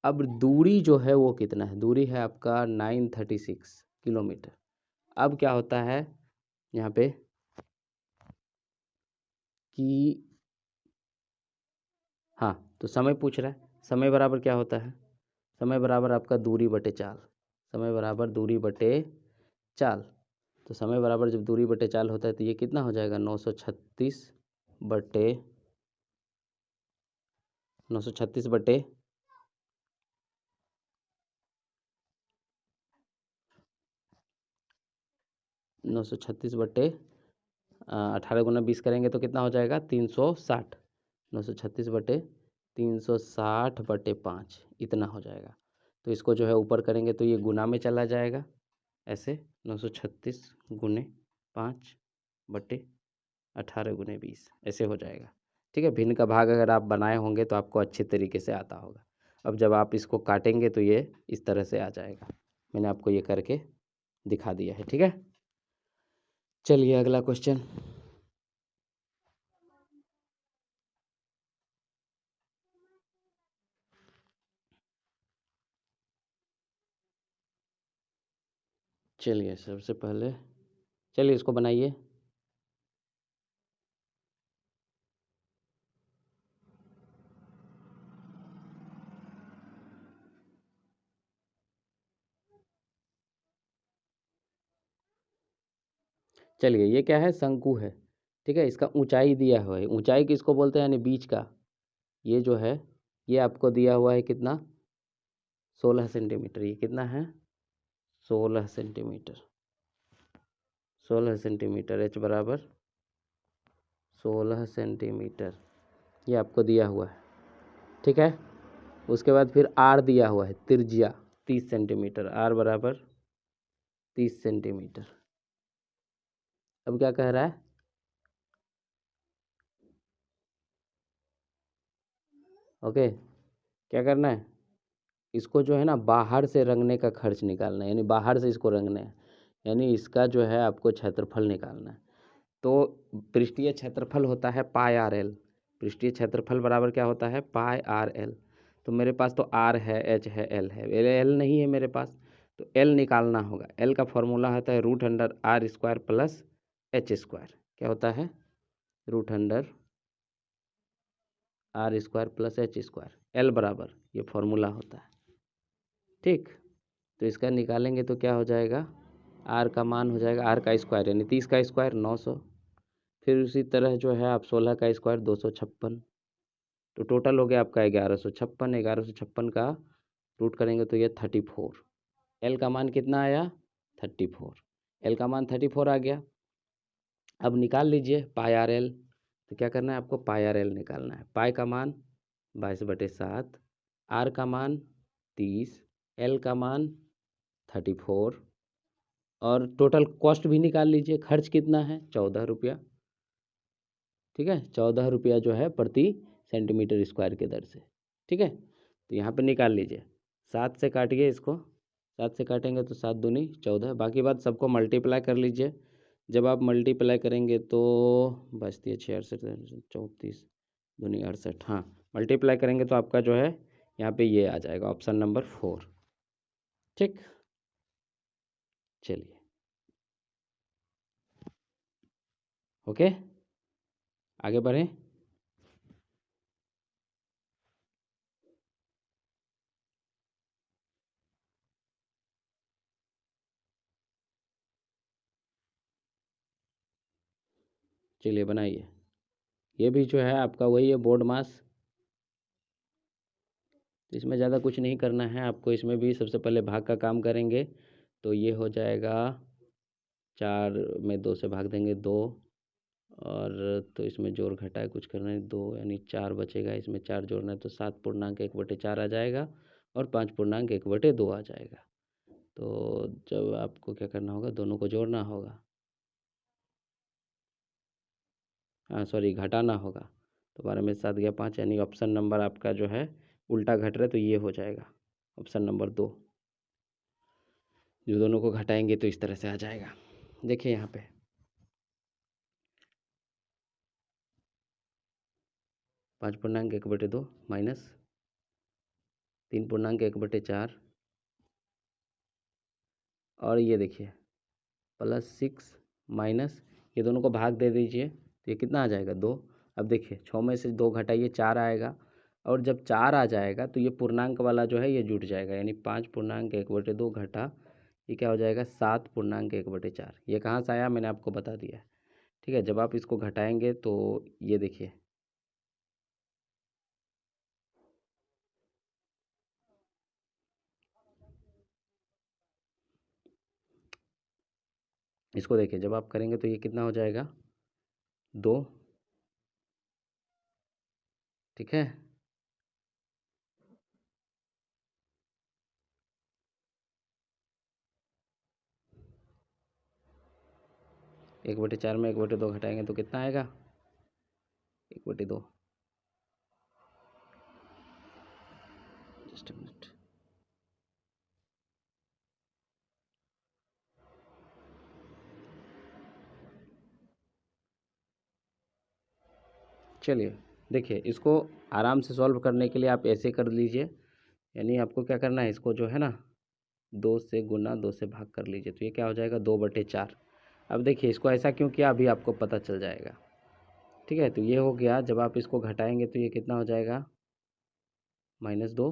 अब दूरी जो है वो कितना है, दूरी है आपका 936 किलोमीटर। अब क्या होता है यहाँ पे कि हाँ, तो समय पूछ रहा है, समय बराबर क्या होता है, समय बराबर आपका दूरी बटे चाल, समय बराबर दूरी बटे चाल। तो समय बराबर जब दूरी बटे चाल होता है तो ये कितना हो जाएगा 936 बटे 936 बटे 18 × 20 करेंगे तो कितना हो जाएगा 360। 936 बटे 360/5 इतना हो जाएगा। तो इसको जो है ऊपर करेंगे तो ये गुना में चला जाएगा, ऐसे 936 × 5/18 × 20 ऐसे हो जाएगा। ठीक है, भिन्न का भाग अगर आप बनाए होंगे तो आपको अच्छे तरीके से आता होगा। अब जब आप इसको काटेंगे तो ये इस तरह से आ जाएगा। मैंने आपको ये करके दिखा दिया है। ठीक है, चलिए अगला क्वेश्चन। चलिए सबसे पहले चलिए इसको बनाइए। चलिए ये क्या है, शंकु है। ठीक है, इसका ऊंचाई दिया हुआ है। ऊंचाई किसको बोलते हैं, यानी बीच का। ये जो है ये आपको दिया हुआ है कितना, 16 सेंटीमीटर। ये कितना है, 16 सेंटीमीटर। 16 सेंटीमीटर, एच बराबर 16 सेंटीमीटर ये आपको दिया हुआ है। ठीक है, उसके बाद फिर आर दिया हुआ है, त्रिज्या 30 सेंटीमीटर। आर बराबर 30 सेंटीमीटर। अब क्या कह रहा है, ओके क्या करना है, इसको जो है ना बाहर से रंगने का खर्च निकालना है, यानी बाहर से इसको रंगना है, यानी इसका जो है आपको क्षेत्रफल निकालना है। तो पृष्ठीय क्षेत्रफल होता है पाई आर एल। पृष्ठीय क्षेत्रफल बराबर क्या होता है, पाई आर एल। तो मेरे पास तो आर है, एच है, एल है, एल नहीं है मेरे पास, तो एल निकालना होगा। एल का फॉर्मूला होता है √R² प्लस H²। क्या होता है, √R² प्लस H²। एल बराबर ये फॉर्मूला होता है। ठीक, तो इसका निकालेंगे तो क्या हो जाएगा, आर का मान हो जाएगा आर का स्क्वायर यानी 30 का स्क्वायर 900। फिर उसी तरह जो है आप 16 का स्क्वायर 256। तो टोटल हो गया आपका 1156। 1156 का रूट करेंगे तो ये 34। एल का मान कितना आया, 34। एल का मान 34 आ गया। अब निकाल लीजिए पाई आर एल। तो क्या करना है आपको, पाई आर एल निकालना है। पाई का मान 22/7, आर का मान 30, एल का मान 34, और टोटल कॉस्ट भी निकाल लीजिए। खर्च कितना है, 14 रुपया। ठीक है, 14 रुपया जो है प्रति सेंटीमीटर स्क्वायर के दर से। ठीक है, तो यहाँ पे निकाल लीजिए। 7 से काटिए इसको, 7 से काटेंगे तो 7 दूनी 14। बाकी बात सबको मल्टीप्लाई कर लीजिए। जब आप मल्टीप्लाई करेंगे तो बचती है 66, 34 दूनी 68। हाँ, मल्टीप्लाई करेंगे तो आपका जो है यहाँ पे ये आ जाएगा ऑप्शन नंबर 4। ठीक, चलिए ओके आगे बढ़ें। चलिए बनाइए। ये भी जो है आपका वही है, बोर्ड मास। इसमें ज़्यादा कुछ नहीं करना है आपको। इसमें भी सबसे पहले भाग का काम करेंगे तो ये हो जाएगा 4 में 2 से भाग देंगे 2, और तो इसमें जोड़ घटाए कुछ करना है 2 यानी 4 बचेगा। इसमें 4 जोड़ना है तो 7.1/4 आ जाएगा, और 5.1/2 आ जाएगा। तो जब आपको क्या करना होगा, दोनों को जोड़ना होगा, हाँ सॉरी घटाना होगा। तो 12 में 7 गया 5, यानी ऑप्शन नंबर आपका जो है उल्टा घट रहा है, तो ये हो जाएगा ऑप्शन नंबर 2। जो दोनों को घटाएंगे तो इस तरह से आ जाएगा। देखिए यहाँ पे 5.1/2 माइनस 3.1/4, और ये देखिए +6 माइनस, ये दोनों को भाग दे दीजिए तो ये कितना आ जाएगा 2। अब देखिए 6 में से 2 घटाइए 4 आएगा, और जब 4 आ जाएगा तो ये पूर्णांक वाला जो है ये जुट जाएगा, यानी 5.1/2 घटा ये क्या हो जाएगा 7.1/4। ये कहाँ से आया मैंने आपको बता दिया है। ठीक है, जब आप इसको घटाएंगे तो ये देखिए इसको देखिए, जब आप करेंगे तो ये कितना हो जाएगा 2, ठीक है। एक बटे 4 में 1/2 घटाएंगे तो कितना आएगा 1/2। Just a minute. चलिए देखिए, इसको आराम से सॉल्व करने के लिए आप ऐसे कर लीजिए, यानी आपको क्या करना है, इसको जो है ना 2 से गुना 2 से भाग कर लीजिए, तो ये क्या हो जाएगा 2/4। अब देखिए इसको ऐसा क्यों किया अभी आपको पता चल जाएगा, ठीक है। तो ये हो गया, जब आप इसको घटाएंगे तो ये कितना हो जाएगा -2,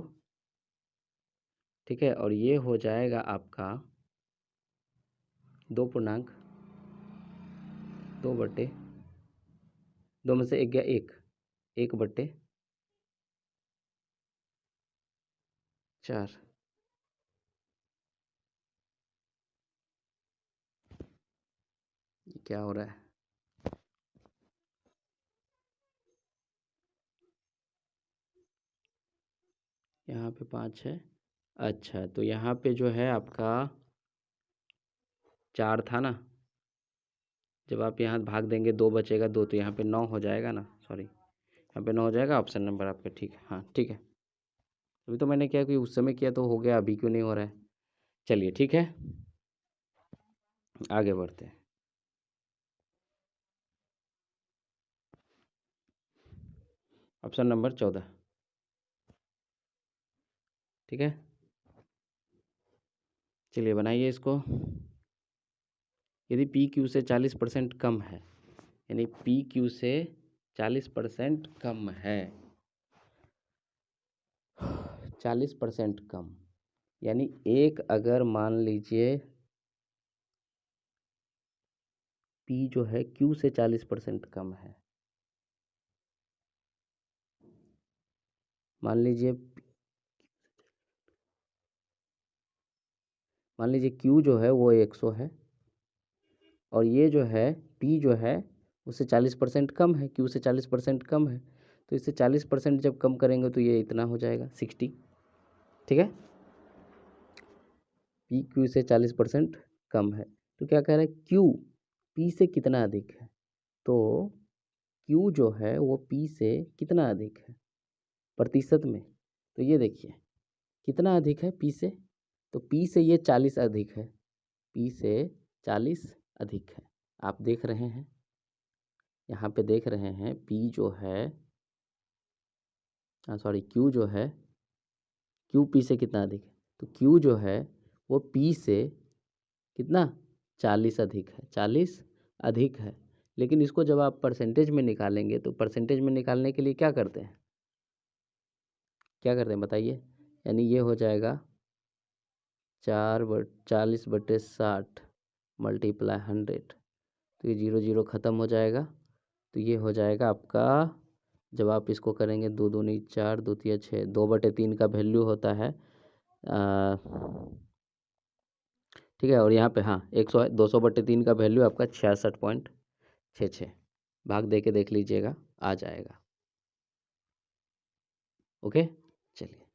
ठीक है। और ये हो जाएगा आपका 2 में से 1 गया 1, 1/4। ये क्या हो रहा है, यहाँ पे 5 है। अच्छा, तो यहाँ पे जो है आपका 4 था ना, जब आप यहाँ भाग देंगे 2 बचेगा 2, तो यहाँ पे 9 हो जाएगा ना, सॉरी यहाँ पे 9 हो जाएगा। ऑप्शन नंबर आपका ठीक है, हाँ ठीक है। अभी तो मैंने क्या कि उस समय किया तो हो गया, अभी क्यों नहीं हो रहा है। चलिए ठीक है, आगे बढ़ते हैं। ऑप्शन नंबर 14, ठीक है। चलिए बनाइए इसको। यदि पी क्यू से 40% कम है, यानी पी क्यू से 40% कम है, 40% कम, यानी एक अगर मान लीजिए पी जो है क्यू से 40% कम है, मान लीजिए क्यू जो है वो 100 है, और ये जो है पी जो है उससे 40% कम है, क्यू से 40% कम है, तो इससे 40% जब कम करेंगे तो ये इतना हो जाएगा 60, ठीक है। पी क्यू से 40% कम है, तो क्या कह रहा है क्यू पी से कितना अधिक है, तो क्यू जो है वो पी से कितना अधिक है प्रतिशत में, तो ये देखिए कितना अधिक है पी से, तो पी से ये 40 अधिक है, पी से 40 अधिक है। आप देख रहे हैं, यहाँ पे देख रहे हैं पी जो है, सॉरी क्यू जो है, क्यू पी से कितना अधिक है, तो क्यू जो है वो पी से कितना 40 अधिक है, 40 अधिक है। लेकिन इसको जब आप परसेंटेज में निकालेंगे तो परसेंटेज में निकालने के लिए क्या करते हैं, बताइए। यानी ये हो जाएगा 40/60 मल्टीप्लाई 100, तो ये 0 0 ख़त्म हो जाएगा, तो ये हो जाएगा आपका, जब आप इसको करेंगे 2 दूनी 4, 2 तिया 6, 2/3 का वैल्यू होता है, ठीक है। और यहाँ पे हाँ 200/3 का वैल्यू आपका 66.66, भाग दे के देख लीजिएगा आ जाएगा, ओके। चलिए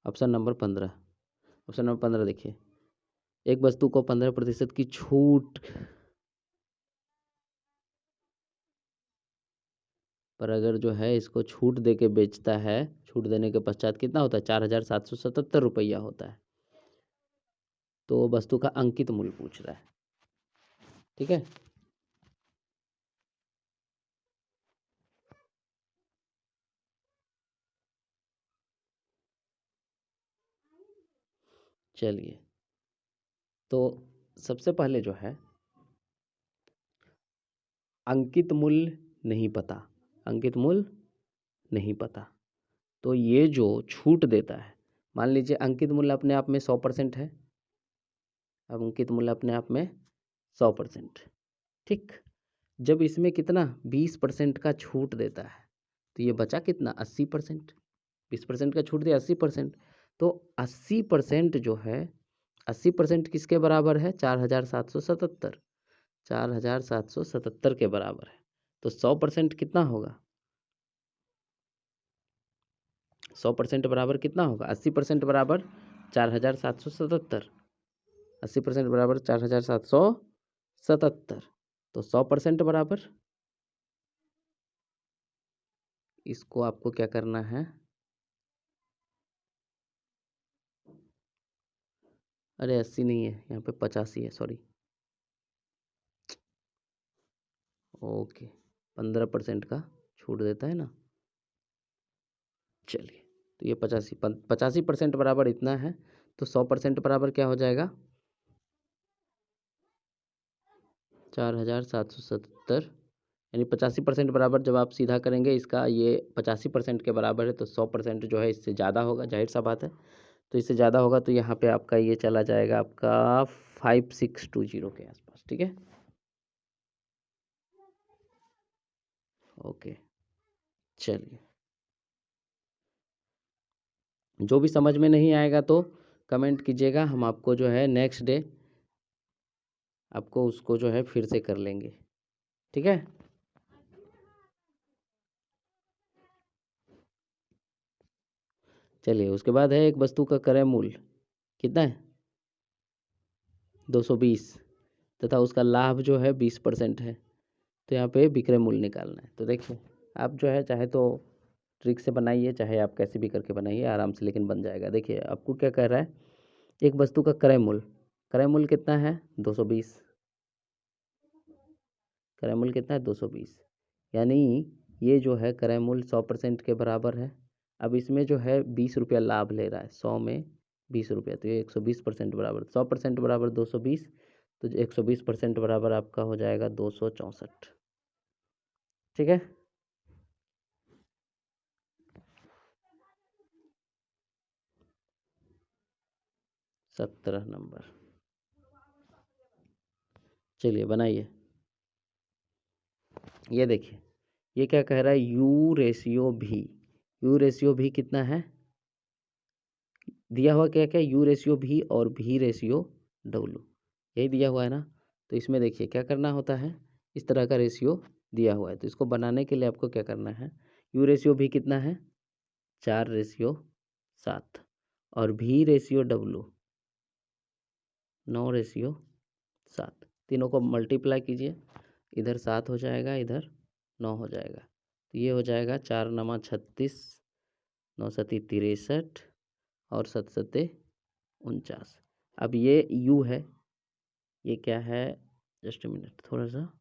ऑप्शन नंबर 15 देखिए, एक वस्तु को 15% की छूट पर अगर जो है इसको छूट दे के बेचता है, छूट देने के पश्चात कितना होता है 4,777 रुपया होता है, तो वस्तु का अंकित मूल्य पूछ रहा है, ठीक है। चलिए, तो सबसे पहले जो है अंकित मूल्य नहीं पता, अंकित मूल्य नहीं पता, तो ये जो छूट देता है, मान लीजिए अंकित मूल्य अपने आप में 100% है, अब अंकित मूल्य अपने आप में 100%, ठीक। जब इसमें कितना 20% का छूट देता है, तो ये बचा कितना 80%, 20% का छूट दिया 80%, तो 80% जो है 80% किसके बराबर है? 4777। 4777 के बराबर है। तो 100% कितना होगा? 100% बराबर कितना होगा? 80% बराबर 4777। 80% बराबर 4777। तो 100% बराबर, इसको आपको क्या करना है? अरे 80 नहीं है, यहाँ पे 85 है, सॉरी। ओके, 15% का छूट देता है ना। चलिए, तो ये 85% बराबर इतना है। तो 100% बराबर क्या हो जाएगा? 4777, यानी 85% बराबर जब आप सीधा करेंगे इसका, ये 85% के बराबर है, तो 100% जो है इससे ज़्यादा होगा, जाहिर सा बात है। तो इससे ज़्यादा होगा तो यहाँ पे आपका ये चला जाएगा आपका 5620 के आसपास, ठीक है। ओके, चलिए, जो भी समझ में नहीं आएगा तो कमेंट कीजिएगा, हम आपको जो है नेक्स्ट डे आपको उसको जो है फिर से कर लेंगे, ठीक है। चलिए, उसके बाद है एक वस्तु का क्रय मूल्य कितना है? 220, तथा उसका लाभ जो है 20% है। तो यहाँ पे विक्रय मूल्य निकालना है। तो देखिए, आप जो है चाहे तो ट्रिक से बनाइए, चाहे आप कैसे भी करके बनाइए आराम से, लेकिन बन जाएगा। देखिए आपको क्या कह रहा है, एक वस्तु का क्रय मूल्य कितना है? 220। क्रय मूल्य कितना है? 220, यानी ये जो है क्रय मूल्य 100% के बराबर है। अब इसमें जो है 20 रुपया लाभ ले रहा है, 100 में 20 रुपया, तो ये 120% बराबर, 100% बराबर 220, तो 120% बराबर आपका हो जाएगा 264, ठीक है। सत्रह नंबर, चलिए बनाइए। ये देखिए, ये क्या कह रहा है? यू रेशियो भी, यू रेशियो भी कितना है दिया हुआ? क्या क्या? यू रेशियो भी और भी रेशियो डब्लू, यही दिया हुआ है ना। तो इसमें देखिए क्या करना होता है, इस तरह का रेशियो दिया हुआ है, तो इसको बनाने के लिए आपको क्या करना है? यू रेशियो भी कितना है? 4:7, और भी रेशियो डब्लू 9:7। तीनों को मल्टीप्लाई कीजिए, इधर 7 हो जाएगा, इधर 9 हो जाएगा। तो ये हो जाएगा 4×9 = 36, 9×7 = 63, और 7×7 = 49। अब ये यू है, ये क्या है? जस्ट अ मिनट, थोड़ा सा,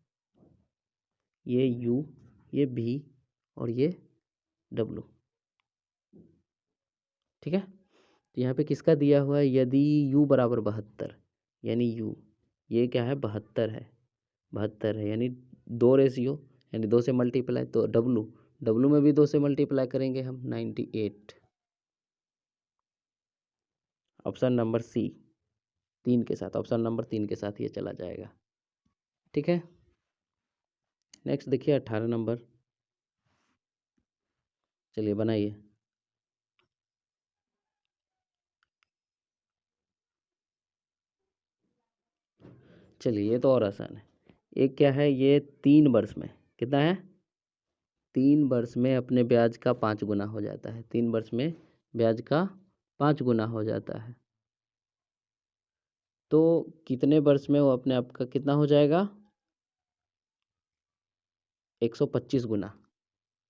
ये यू, ये भी, और ये डब्लू, ठीक है। तो यहाँ पे किसका दिया हुआ है? यदि यू बराबर 72, यानी यू, ये क्या है? 72 है, 72 है, यानी 2 रेशियो, यानी 2 से मल्टीप्लाई, तो डब्लू, डब्लू में भी 2 से मल्टीप्लाई करेंगे हम, 98। ऑप्शन नंबर सी, 3 के साथ, ऑप्शन नंबर 3 के साथ ये चला जाएगा, ठीक है। नेक्स्ट देखिए 18 नंबर, चलिए बनाइए। चलिए, ये तो और आसान है। एक क्या है, ये 3 वर्ष में कितना है? 3 वर्ष में अपने ब्याज का 5 गुना हो जाता है। 3 वर्ष में ब्याज का 5 गुना हो जाता है, तो कितने वर्ष में वो अपने आप का कितना हो जाएगा? 125 गुना।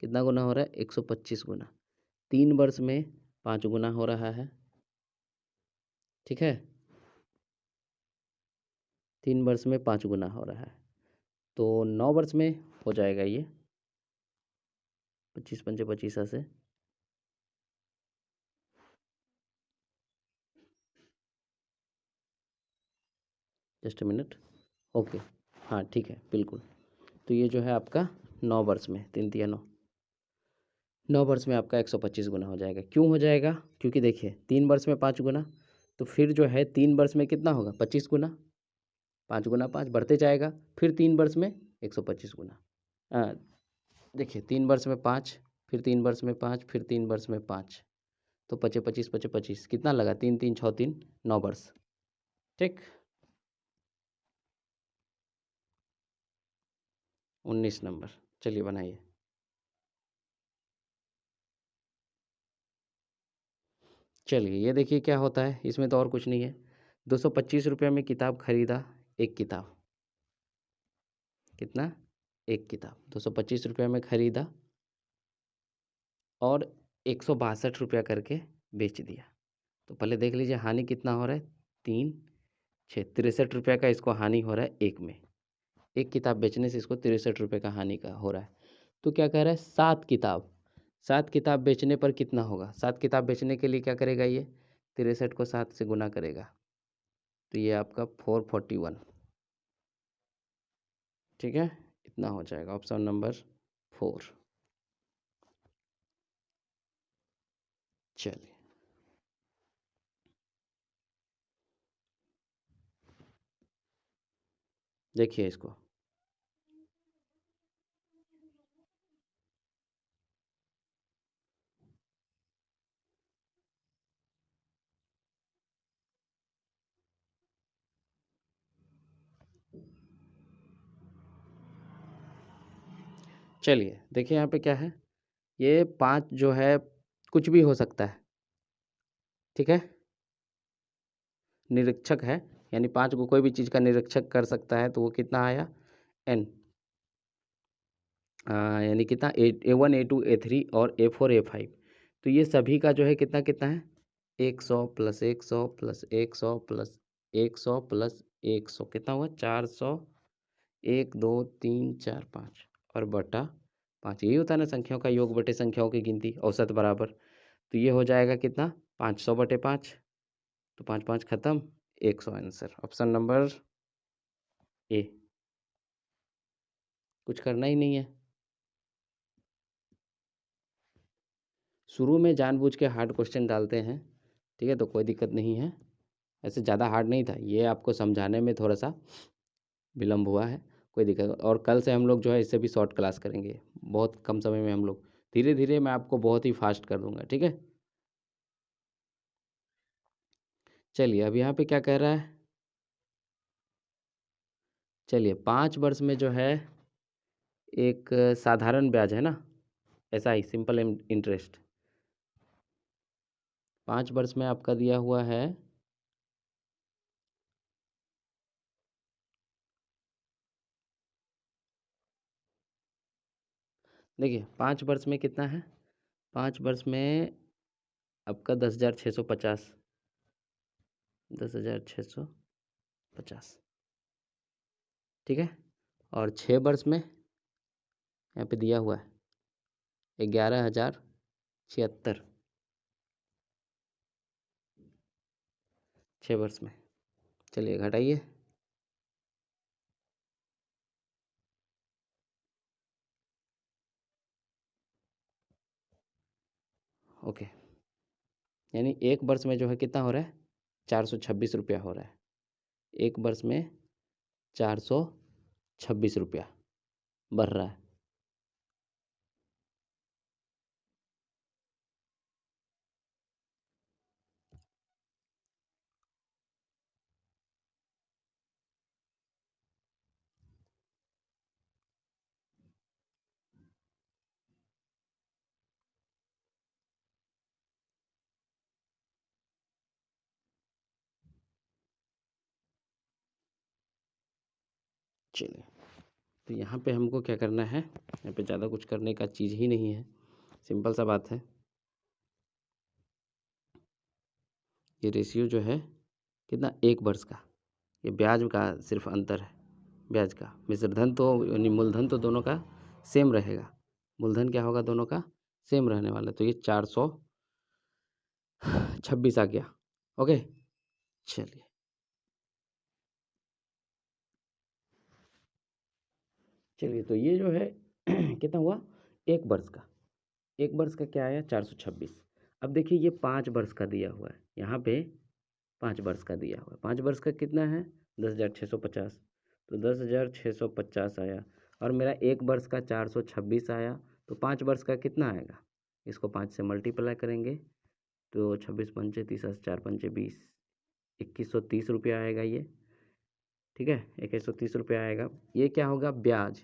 कितना गुना हो रहा है? 125 गुना। 3 वर्ष में 5 गुना हो रहा है, ठीक है। 3 वर्ष में 5 गुना हो रहा है, तो 9 वर्ष में हो जाएगा ये 25×5 = 25 से। जस्ट अ मिनट, ओके, हाँ ठीक है, बिल्कुल। तो ये जो है आपका 9 वर्ष में, 3 × 9, 9 वर्ष में आपका 125 गुना हो जाएगा। क्यों हो जाएगा? क्योंकि देखिए 3 वर्ष में 5 गुना, तो फिर जो है 3 वर्ष में कितना होगा? 25 गुना, 5×5 बढ़ते जाएगा, फिर 3 वर्ष में 125 गुना। देखिए 3 वर्ष में 5, फिर 3 वर्ष में 5, फिर 3 वर्ष में 5, तो 25 25 25 कितना लगा? 3 3 6 3 9 वर्ष, ठीक। 19 नंबर, चलिए बनाइए। चलिए ये देखिए क्या होता है, इसमें तो और कुछ नहीं है। 225 रुपये में किताब खरीदा, एक किताब, कितना, एक किताब 225 रुपये में खरीदा और 162 रुपया करके बेच दिया। तो पहले देख लीजिए हानि कितना हो रहा है, 3 6 63 रुपये का इसको हानि हो रहा है एक में। एक किताब बेचने से इसको 63 रुपये का हानि का हो रहा है। तो क्या कह रहा है, 7 किताब, 7 किताब बेचने पर कितना होगा। 7 किताब बेचने के लिए क्या करेगा, ये 63 को 7 से गुना करेगा, तो ये आपका 441। ठीक है, इतना हो जाएगा ऑप्शन नंबर 4। चलिए देखिए इसको। चलिए देखिए यहाँ पे क्या है, ये 5 जो है कुछ भी हो सकता है, ठीक है, निरीक्षक है, यानी 5 को कोई भी चीज़ का निरीक्षक कर सकता है, तो वो कितना आया, n, यानी कितना, A1 A2 A3 और A4 A5। तो ये सभी का जो है कितना कितना है, 100 प्लस 100 प्लस 100 प्लस 100 प्लस 100, कितना हुआ, 400, 1 2 3 4 5 और बटा 5। यही होता है ना संख्याओं का योग बटे संख्याओं की गिनती, औसत बराबर। तो ये हो जाएगा कितना, 500/5, तो 5 5 खत्म, 100 आंसर, ऑप्शन नंबर ए। कुछ करना ही नहीं है। शुरू में जानबूझ के हार्ड क्वेश्चन डालते हैं, ठीक है, तो कोई दिक्कत नहीं है। ऐसे ज़्यादा हार्ड नहीं था, ये आपको समझाने में थोड़ा सा विलम्ब हुआ है, कोई दिक्कत। और कल से हम लोग जो है इससे भी शॉर्ट क्लास करेंगे, बहुत कम समय में हम लोग, धीरे धीरे मैं आपको बहुत ही फास्ट कर दूंगा, ठीक है। चलिए अब यहाँ पे क्या कह रहा है, चलिए 5 वर्ष में जो है एक साधारण ब्याज है ना, ऐसा ही सिंपल इंटरेस्ट, 5 वर्ष में आपका दिया हुआ है, देखिए 5 वर्ष में कितना है, 5 वर्ष में आपका 10,650, 10,650, ठीक है। और 6 वर्ष में यहाँ पे दिया हुआ है 11,076, 6 वर्ष में। चलिए घटाइए, ओके, यानी 1 वर्ष में जो है कितना हो रहा है, 426 रुपया हो रहा है, 1 वर्ष में 426 रुपया बढ़ रहा है। चलिए तो यहाँ पे हमको क्या करना है, यहाँ पे ज़्यादा कुछ करने का चीज़ ही नहीं है, सिंपल सा बात है। ये रेशियो जो है कितना, 1 वर्ष का, ये ब्याज का सिर्फ अंतर है, ब्याज का। मिश्र धन तो यानी मूलधन तो दोनों का सेम रहेगा, मूलधन क्या होगा, दोनों का सेम रहने वाला, तो ये 426 आ गया, ओके। चलिए चलिए तो ये जो है कितना हुआ, 1 वर्ष का, 1 वर्ष का क्या आया, 426। अब देखिए ये 5 वर्ष का दिया हुआ है, यहाँ पे 5 वर्ष का दिया हुआ है, 5 वर्ष का कितना है, 10,650, तो 10,650 आया, और मेरा 1 वर्ष का 426 आया, तो 5 वर्ष का कितना आएगा, इसको 5 से मल्टीप्लाई करेंगे, तो 26 पंचे 30, 4 पंचे 20, 2130 रुपया आएगा ये, ठीक है, 2130 रुपया आएगा। ये क्या होगा, ब्याज,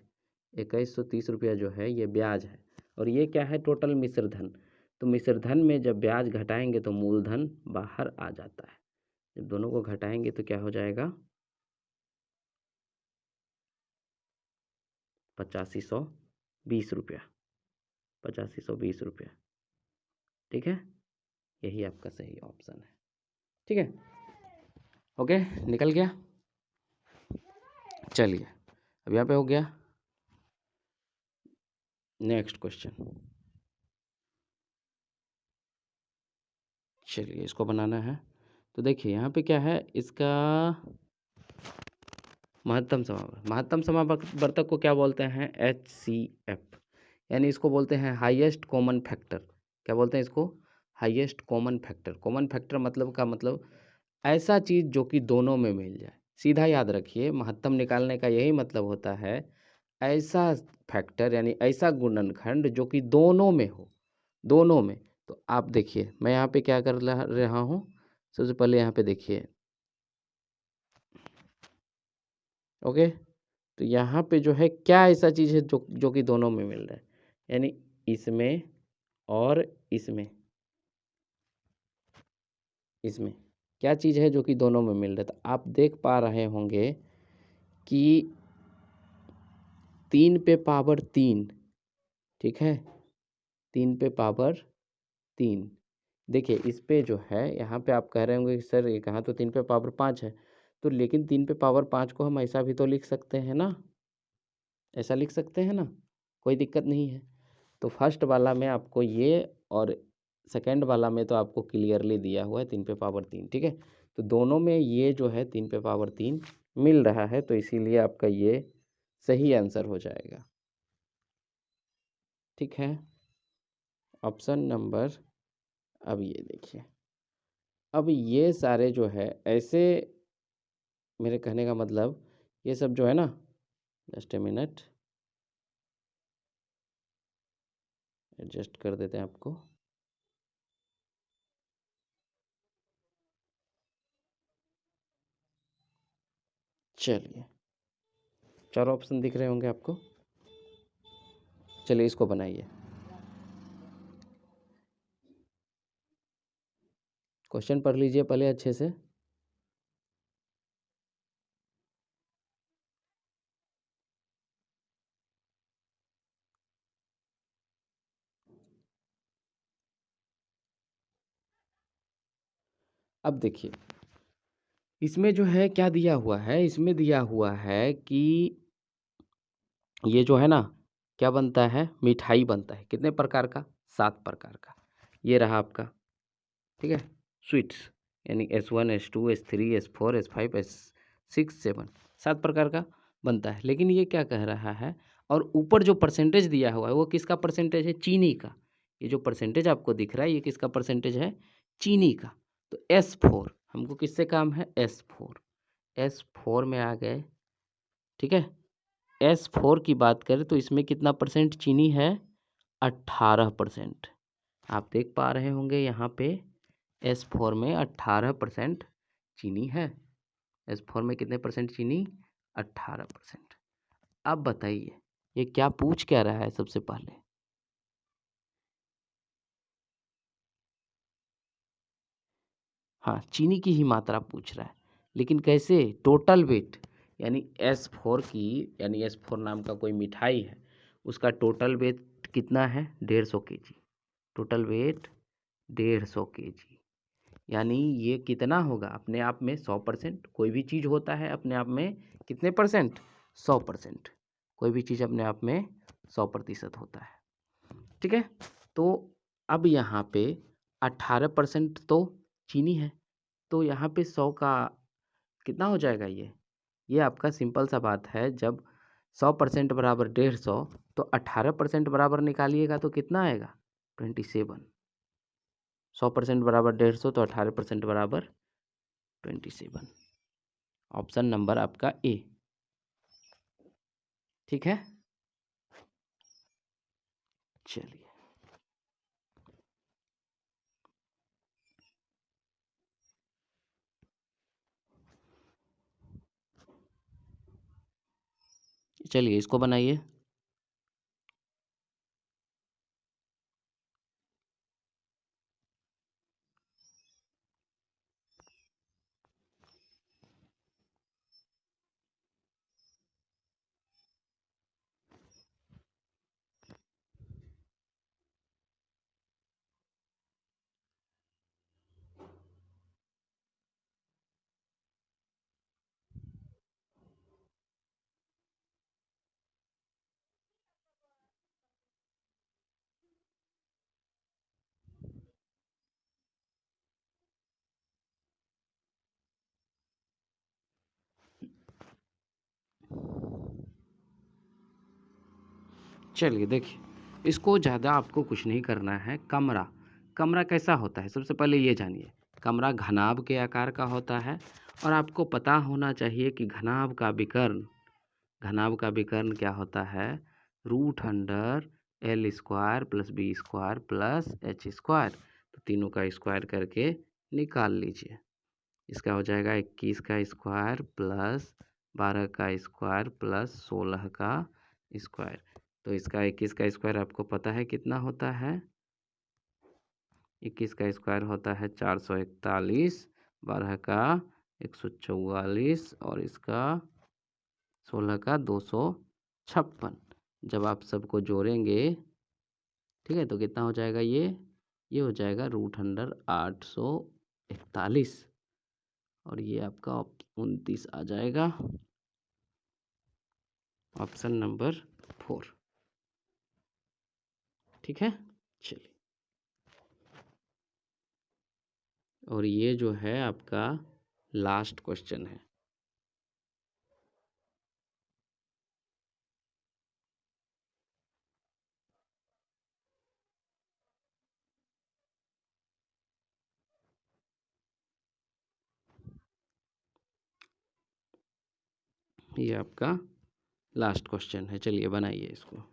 2130 रुपया जो है ये ब्याज है। और ये क्या है, टोटल मिश्र धन। तो मिश्र धन में जब ब्याज घटाएंगे तो मूलधन बाहर आ जाता है। जब दोनों को घटाएंगे तो क्या हो जाएगा, 8520 रुपया, 8520 रुपया, ठीक है, यही आपका सही ऑप्शन है, ठीक है। ओके, निकल गया। चलिए अब यहाँ पे हो गया। नेक्स्ट क्वेश्चन, चलिए इसको बनाना है। तो देखिए यहाँ पे क्या है, इसका महत्तम समावर्तक को क्या बोलते हैं, HCF, यानी इसको बोलते हैं हाईएस्ट कॉमन फैक्टर। क्या बोलते हैं इसको, highest common factor. Common factor मतलब का मतलब ऐसा चीज़ जो कि दोनों में मिल जाए। सीधा याद रखिए, महत्तम निकालने का यही मतलब होता है, ऐसा फैक्टर यानी ऐसा गुणनखंड जो कि दोनों में हो, दोनों में। तो आप देखिए मैं यहाँ पे क्या कर रहा हूँ, सबसे पहले यहाँ पे देखिए, ओके। तो यहाँ पे जो है क्या ऐसा चीज़ है जो कि दोनों में मिल रहा है, यानी इसमें और इसमें, इसमें क्या चीज़ है जो कि दोनों में मिल रहा है। तो आप देख पा रहे होंगे कि 3 पे पावर 3, ठीक है, 3 पे पावर 3। देखिए इस पे जो है, यहाँ पे आप कह रहे होंगे कि सर ये कहाँ, तो 3 पे पावर 5 है। तो लेकिन 3 पे पावर 5 को हम ऐसा भी तो लिख सकते हैं ना, ऐसा लिख सकते हैं ना, कोई दिक्कत नहीं है। तो फर्स्ट वाला में आपको ये, और सेकंड वाला में तो आपको क्लियरली दिया हुआ है 3 पे पावर 3, ठीक है। तो दोनों में ये जो है 3 पे पावर 3 मिल रहा है, तो इसीलिए आपका ये सही आंसर हो जाएगा, ठीक है, ऑप्शन नंबर। अब ये देखिए, अब ये सारे जो है ऐसे, मेरे कहने का मतलब ये सब जो है ना, जस्ट ए मिनट, एडजस्ट कर देते हैं आपको। चलिए 4 ऑप्शन दिख रहे होंगे आपको, चलिए इसको बनाइए। क्वेश्चन पढ़ लीजिए पहले अच्छे से। अब देखिए इसमें जो है क्या दिया हुआ है, इसमें दिया हुआ है कि ये जो है ना, क्या बनता है, मिठाई बनता है। कितने प्रकार का, 7 प्रकार का। ये रहा आपका, ठीक है, स्वीट्स, यानी S1 S2 S3 S4 S5 S6 7, 7 प्रकार का बनता है। लेकिन ये क्या कह रहा है, और ऊपर जो परसेंटेज दिया हुआ है वो किसका परसेंटेज है, चीनी का। ये जो परसेंटेज आपको दिख रहा है ये किसका परसेंटेज है, चीनी का। तो S4 हमको किससे काम है, S4 में आ गए, ठीक है। S4 की बात करें तो इसमें कितना परसेंट चीनी है, 18%। आप देख पा रहे होंगे यहाँ पे S4 में 18% चीनी है। S4 में कितने परसेंट चीनी, 18%। अब बताइए ये क्या पूछ क्या रहा है, सबसे पहले हाँ चीनी की ही मात्रा पूछ रहा है, लेकिन कैसे, टोटल वेट, यानी S4 की, यानी S4 नाम का कोई मिठाई है, उसका टोटल वेट कितना है, 150 kg। टोटल वेट 150 kg, यानी ये कितना होगा, अपने आप में 100%। कोई भी चीज़ होता है अपने आप में कितने परसेंट, 100%। कोई भी चीज़ अपने आप में 100% होता है, ठीक है। तो अब यहाँ पे 18% तो चीनी है, तो यहाँ पे 100 का कितना हो जाएगा, ये आपका सिंपल सा बात है। जब 100% बराबर 150, तो 18% बराबर निकालिएगा तो कितना आएगा, 27। 100% बराबर 150, तो 18% बराबर 27। ऑप्शन नंबर आपका ए, ठीक है। चलिए चलिए इसको बनाइए। चलिए देखिए, इसको ज़्यादा आपको कुछ नहीं करना है। कमरा, कमरा कैसा होता है सबसे पहले ये जानिए। कमरा घनाभ के आकार का होता है और आपको पता होना चाहिए कि घनाभ का विकर्ण क्या होता है, root under L square plus B square plus H square. तो तीनों का स्क्वायर करके निकाल लीजिए। इसका हो जाएगा 21 का स्क्वायर प्लस 12 का स्क्वायर प्लस 16 का स्क्वायर। तो इसका 21 का स्क्वायर आपको पता है कितना होता है, 21 का स्क्वायर होता है 441, 12 का 144 और इसका 16 का 256। जब आप सबको जोड़ेंगे, ठीक है, तो कितना हो जाएगा ये हो जाएगा रूट अंडर 841 और ये आपका 29 आ जाएगा, ऑप्शन नंबर 4। ठीक है, चलिए। और ये जो है आपका लास्ट क्वेश्चन है। ये आपका लास्ट क्वेश्चन है, चलिए बनाइए इसको।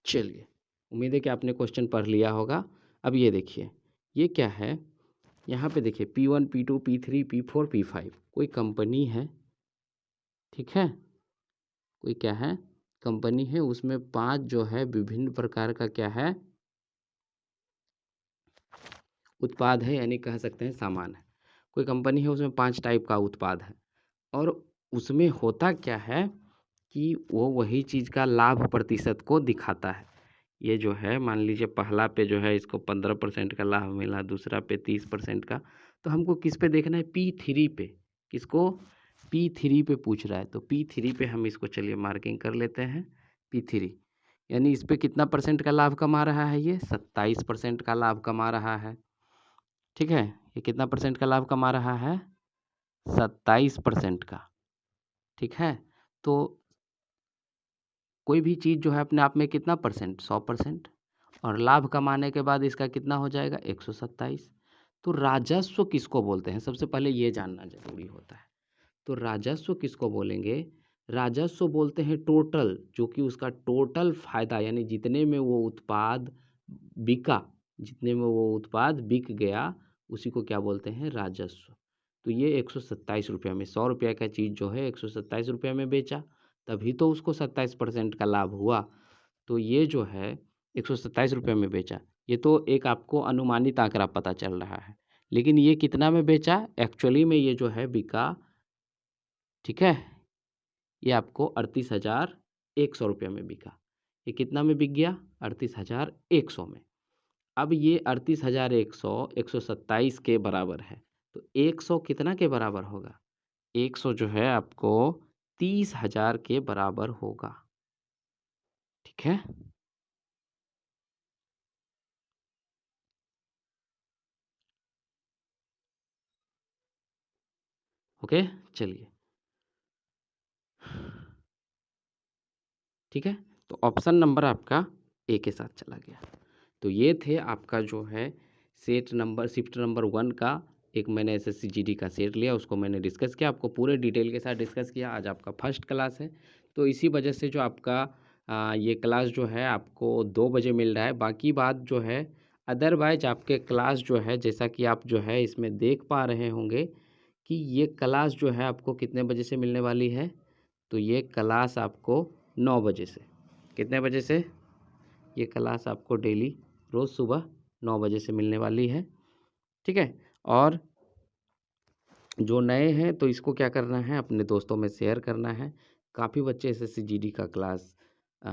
चलिए, उम्मीद है कि आपने क्वेश्चन पढ़ लिया होगा। अब ये देखिए, ये क्या है, यहाँ पे देखिए P1 P2 P3 P4 P5 कोई कंपनी है, ठीक है, कोई क्या है, कंपनी है। उसमें 5 जो है विभिन्न प्रकार का क्या है, उत्पाद है, यानी कह सकते हैं सामान है। कोई कंपनी है, उसमें 5 टाइप का उत्पाद है और उसमें होता क्या है कि वो वही चीज़ का लाभ प्रतिशत को दिखाता है। ये जो है मान लीजिए पहला पे जो है इसको 15% का लाभ मिला, दूसरा पे 30% का। तो हमको किस पे देखना है, P3 पे। किसको, P3 पे पूछ रहा है, तो P3 पे हम इसको चलिए मार्किंग कर लेते हैं। P3 यानी इस पे कितना परसेंट का लाभ कमा रहा है, ये 27% का लाभ कमा रहा है। ठीक है, ये कितना परसेंट का लाभ कमा रहा है, 27% का। ठीक है, तो कोई भी चीज़ जो है अपने आप में कितना परसेंट, 100%, और लाभ कमाने के बाद इसका कितना हो जाएगा, 127। तो राजस्व किसको बोलते हैं, सबसे पहले ये जानना जरूरी होता है। तो राजस्व किसको बोलेंगे, राजस्व बोलते हैं टोटल, जो कि उसका टोटल फायदा, यानी जितने में वो उत्पाद बिका, जितने में वो उत्पाद बिक गया, उसी को क्या बोलते हैं, राजस्व। तो ये 127 रुपये में, 100 रुपये का चीज़ जो है 127 रुपये में बेचा, तभी तो उसको 27% का लाभ हुआ। तो ये जो है 127 रुपये में बेचा, ये तो एक आपको अनुमानित आंकड़ा पता चल रहा है, लेकिन ये कितना में बेचा, एक्चुअली में ये जो है बिका, ठीक है, ये आपको 38,100 रुपये में बिका। ये कितना में बिक गया, 38,100 में। अब ये 38,100 127 के बराबर है, तो 100 कितना के बराबर होगा, 100 जो है आपको 30,000 के बराबर होगा। ठीक है, ओके, चलिए ठीक है। तो ऑप्शन नंबर आपका ए के साथ चला गया। तो ये थे आपका जो है शिफ्ट नंबर 1 का एक मैंने एसएससी जीडी का सेट लिया, उसको मैंने डिस्कस किया, आपको पूरे डिटेल के साथ डिस्कस किया। आज आपका फर्स्ट क्लास है, तो इसी वजह से जो आपका ये क्लास जो है आपको 2 बजे मिल रहा है। बाकी बात जो है अदरवाइज आपके क्लास जो है जैसा कि आप जो है इसमें देख पा रहे होंगे कि ये क्लास जो है आपको कितने बजे से मिलने वाली है। तो ये क्लास आपको 9 बजे से, कितने बजे से, ये क्लास आपको डेली रोज़ सुबह 9 बजे से मिलने वाली है, ठीक है। और जो नए हैं तो इसको क्या करना है, अपने दोस्तों में शेयर करना है। काफ़ी बच्चे एसएससी जीडी का क्लास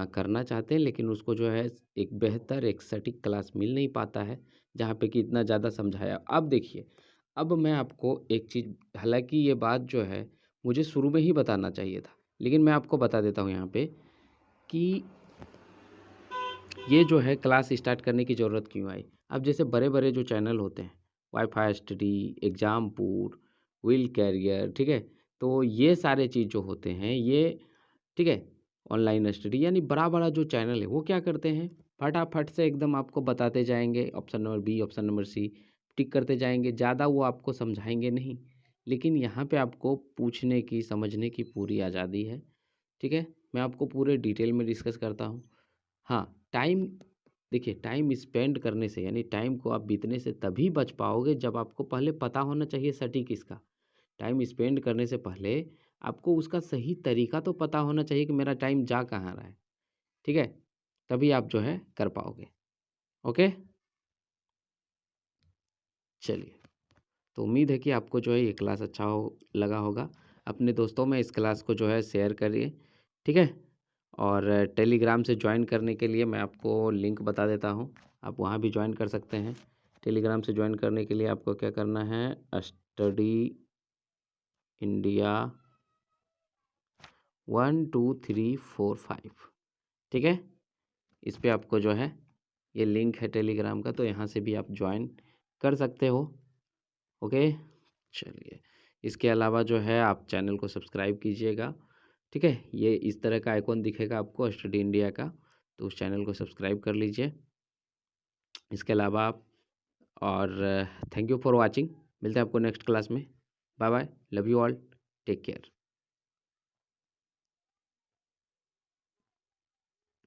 करना चाहते हैं, लेकिन उसको जो है एक बेहतर एक सटीक क्लास मिल नहीं पाता है, जहाँ पे कि इतना ज़्यादा समझाया। अब देखिए, अब मैं आपको एक चीज़, हालांकि ये बात जो है मुझे शुरू में ही बताना चाहिए था, लेकिन मैं आपको बता देता हूँ यहाँ पे कि ये जो है क्लास स्टार्ट करने की ज़रूरत क्यों आई। अब जैसे बड़े बड़े जो चैनल होते हैं, WiFi Study, Exampur, Will Career, ठीक है, तो ये सारे चीज़ जो होते हैं ये, ठीक है, ऑनलाइन स्टडी, यानी बड़ा बड़ा जो चैनल है वो क्या करते हैं, फटाफट से एकदम आपको बताते जाएंगे, option number B, option number C tick करते जाएंगे, ज़्यादा वो आपको समझाएंगे नहीं। लेकिन यहाँ पे आपको पूछने की, समझने की पूरी आज़ादी है, ठीक है। मैं आपको पूरे डिटेल में डिस्कस करता हूँ। हाँ, टाइम, देखिए टाइम स्पेंड करने से, यानी टाइम को आप बीतने से तभी बच पाओगे जब आपको पहले पता होना चाहिए सटीक इसका। टाइम स्पेंड करने से पहले आपको उसका सही तरीका तो पता होना चाहिए कि मेरा टाइम जा कहाँ रहा है, ठीक है, तभी आप जो है कर पाओगे। ओके, चलिए, तो उम्मीद है कि आपको जो है ये क्लास अच्छा हो लगा होगा। अपने दोस्तों में इस क्लास को जो है शेयर करिए, ठीक है। और टेलीग्राम से ज्वाइन करने के लिए मैं आपको लिंक बता देता हूँ, आप वहाँ भी ज्वाइन कर सकते हैं। टेलीग्राम से ज्वाइन करने के लिए आपको क्या करना है, स्टडी इंडिया 1 2 3 4 5, ठीक है। इस पे आपको जो है ये लिंक है टेलीग्राम का, तो यहाँ से भी आप ज्वाइन कर सकते हो। ओके, चलिए, इसके अलावा जो है आप चैनल को सब्सक्राइब कीजिएगा, ठीक है। ये इस तरह का आइकॉन दिखेगा आपको स्टडी इंडिया का, तो उस चैनल को सब्सक्राइब कर लीजिए। इसके अलावा आप, और थैंक यू फॉर वाचिंग, मिलते हैं आपको नेक्स्ट क्लास में। Bye bye, love you all, take care.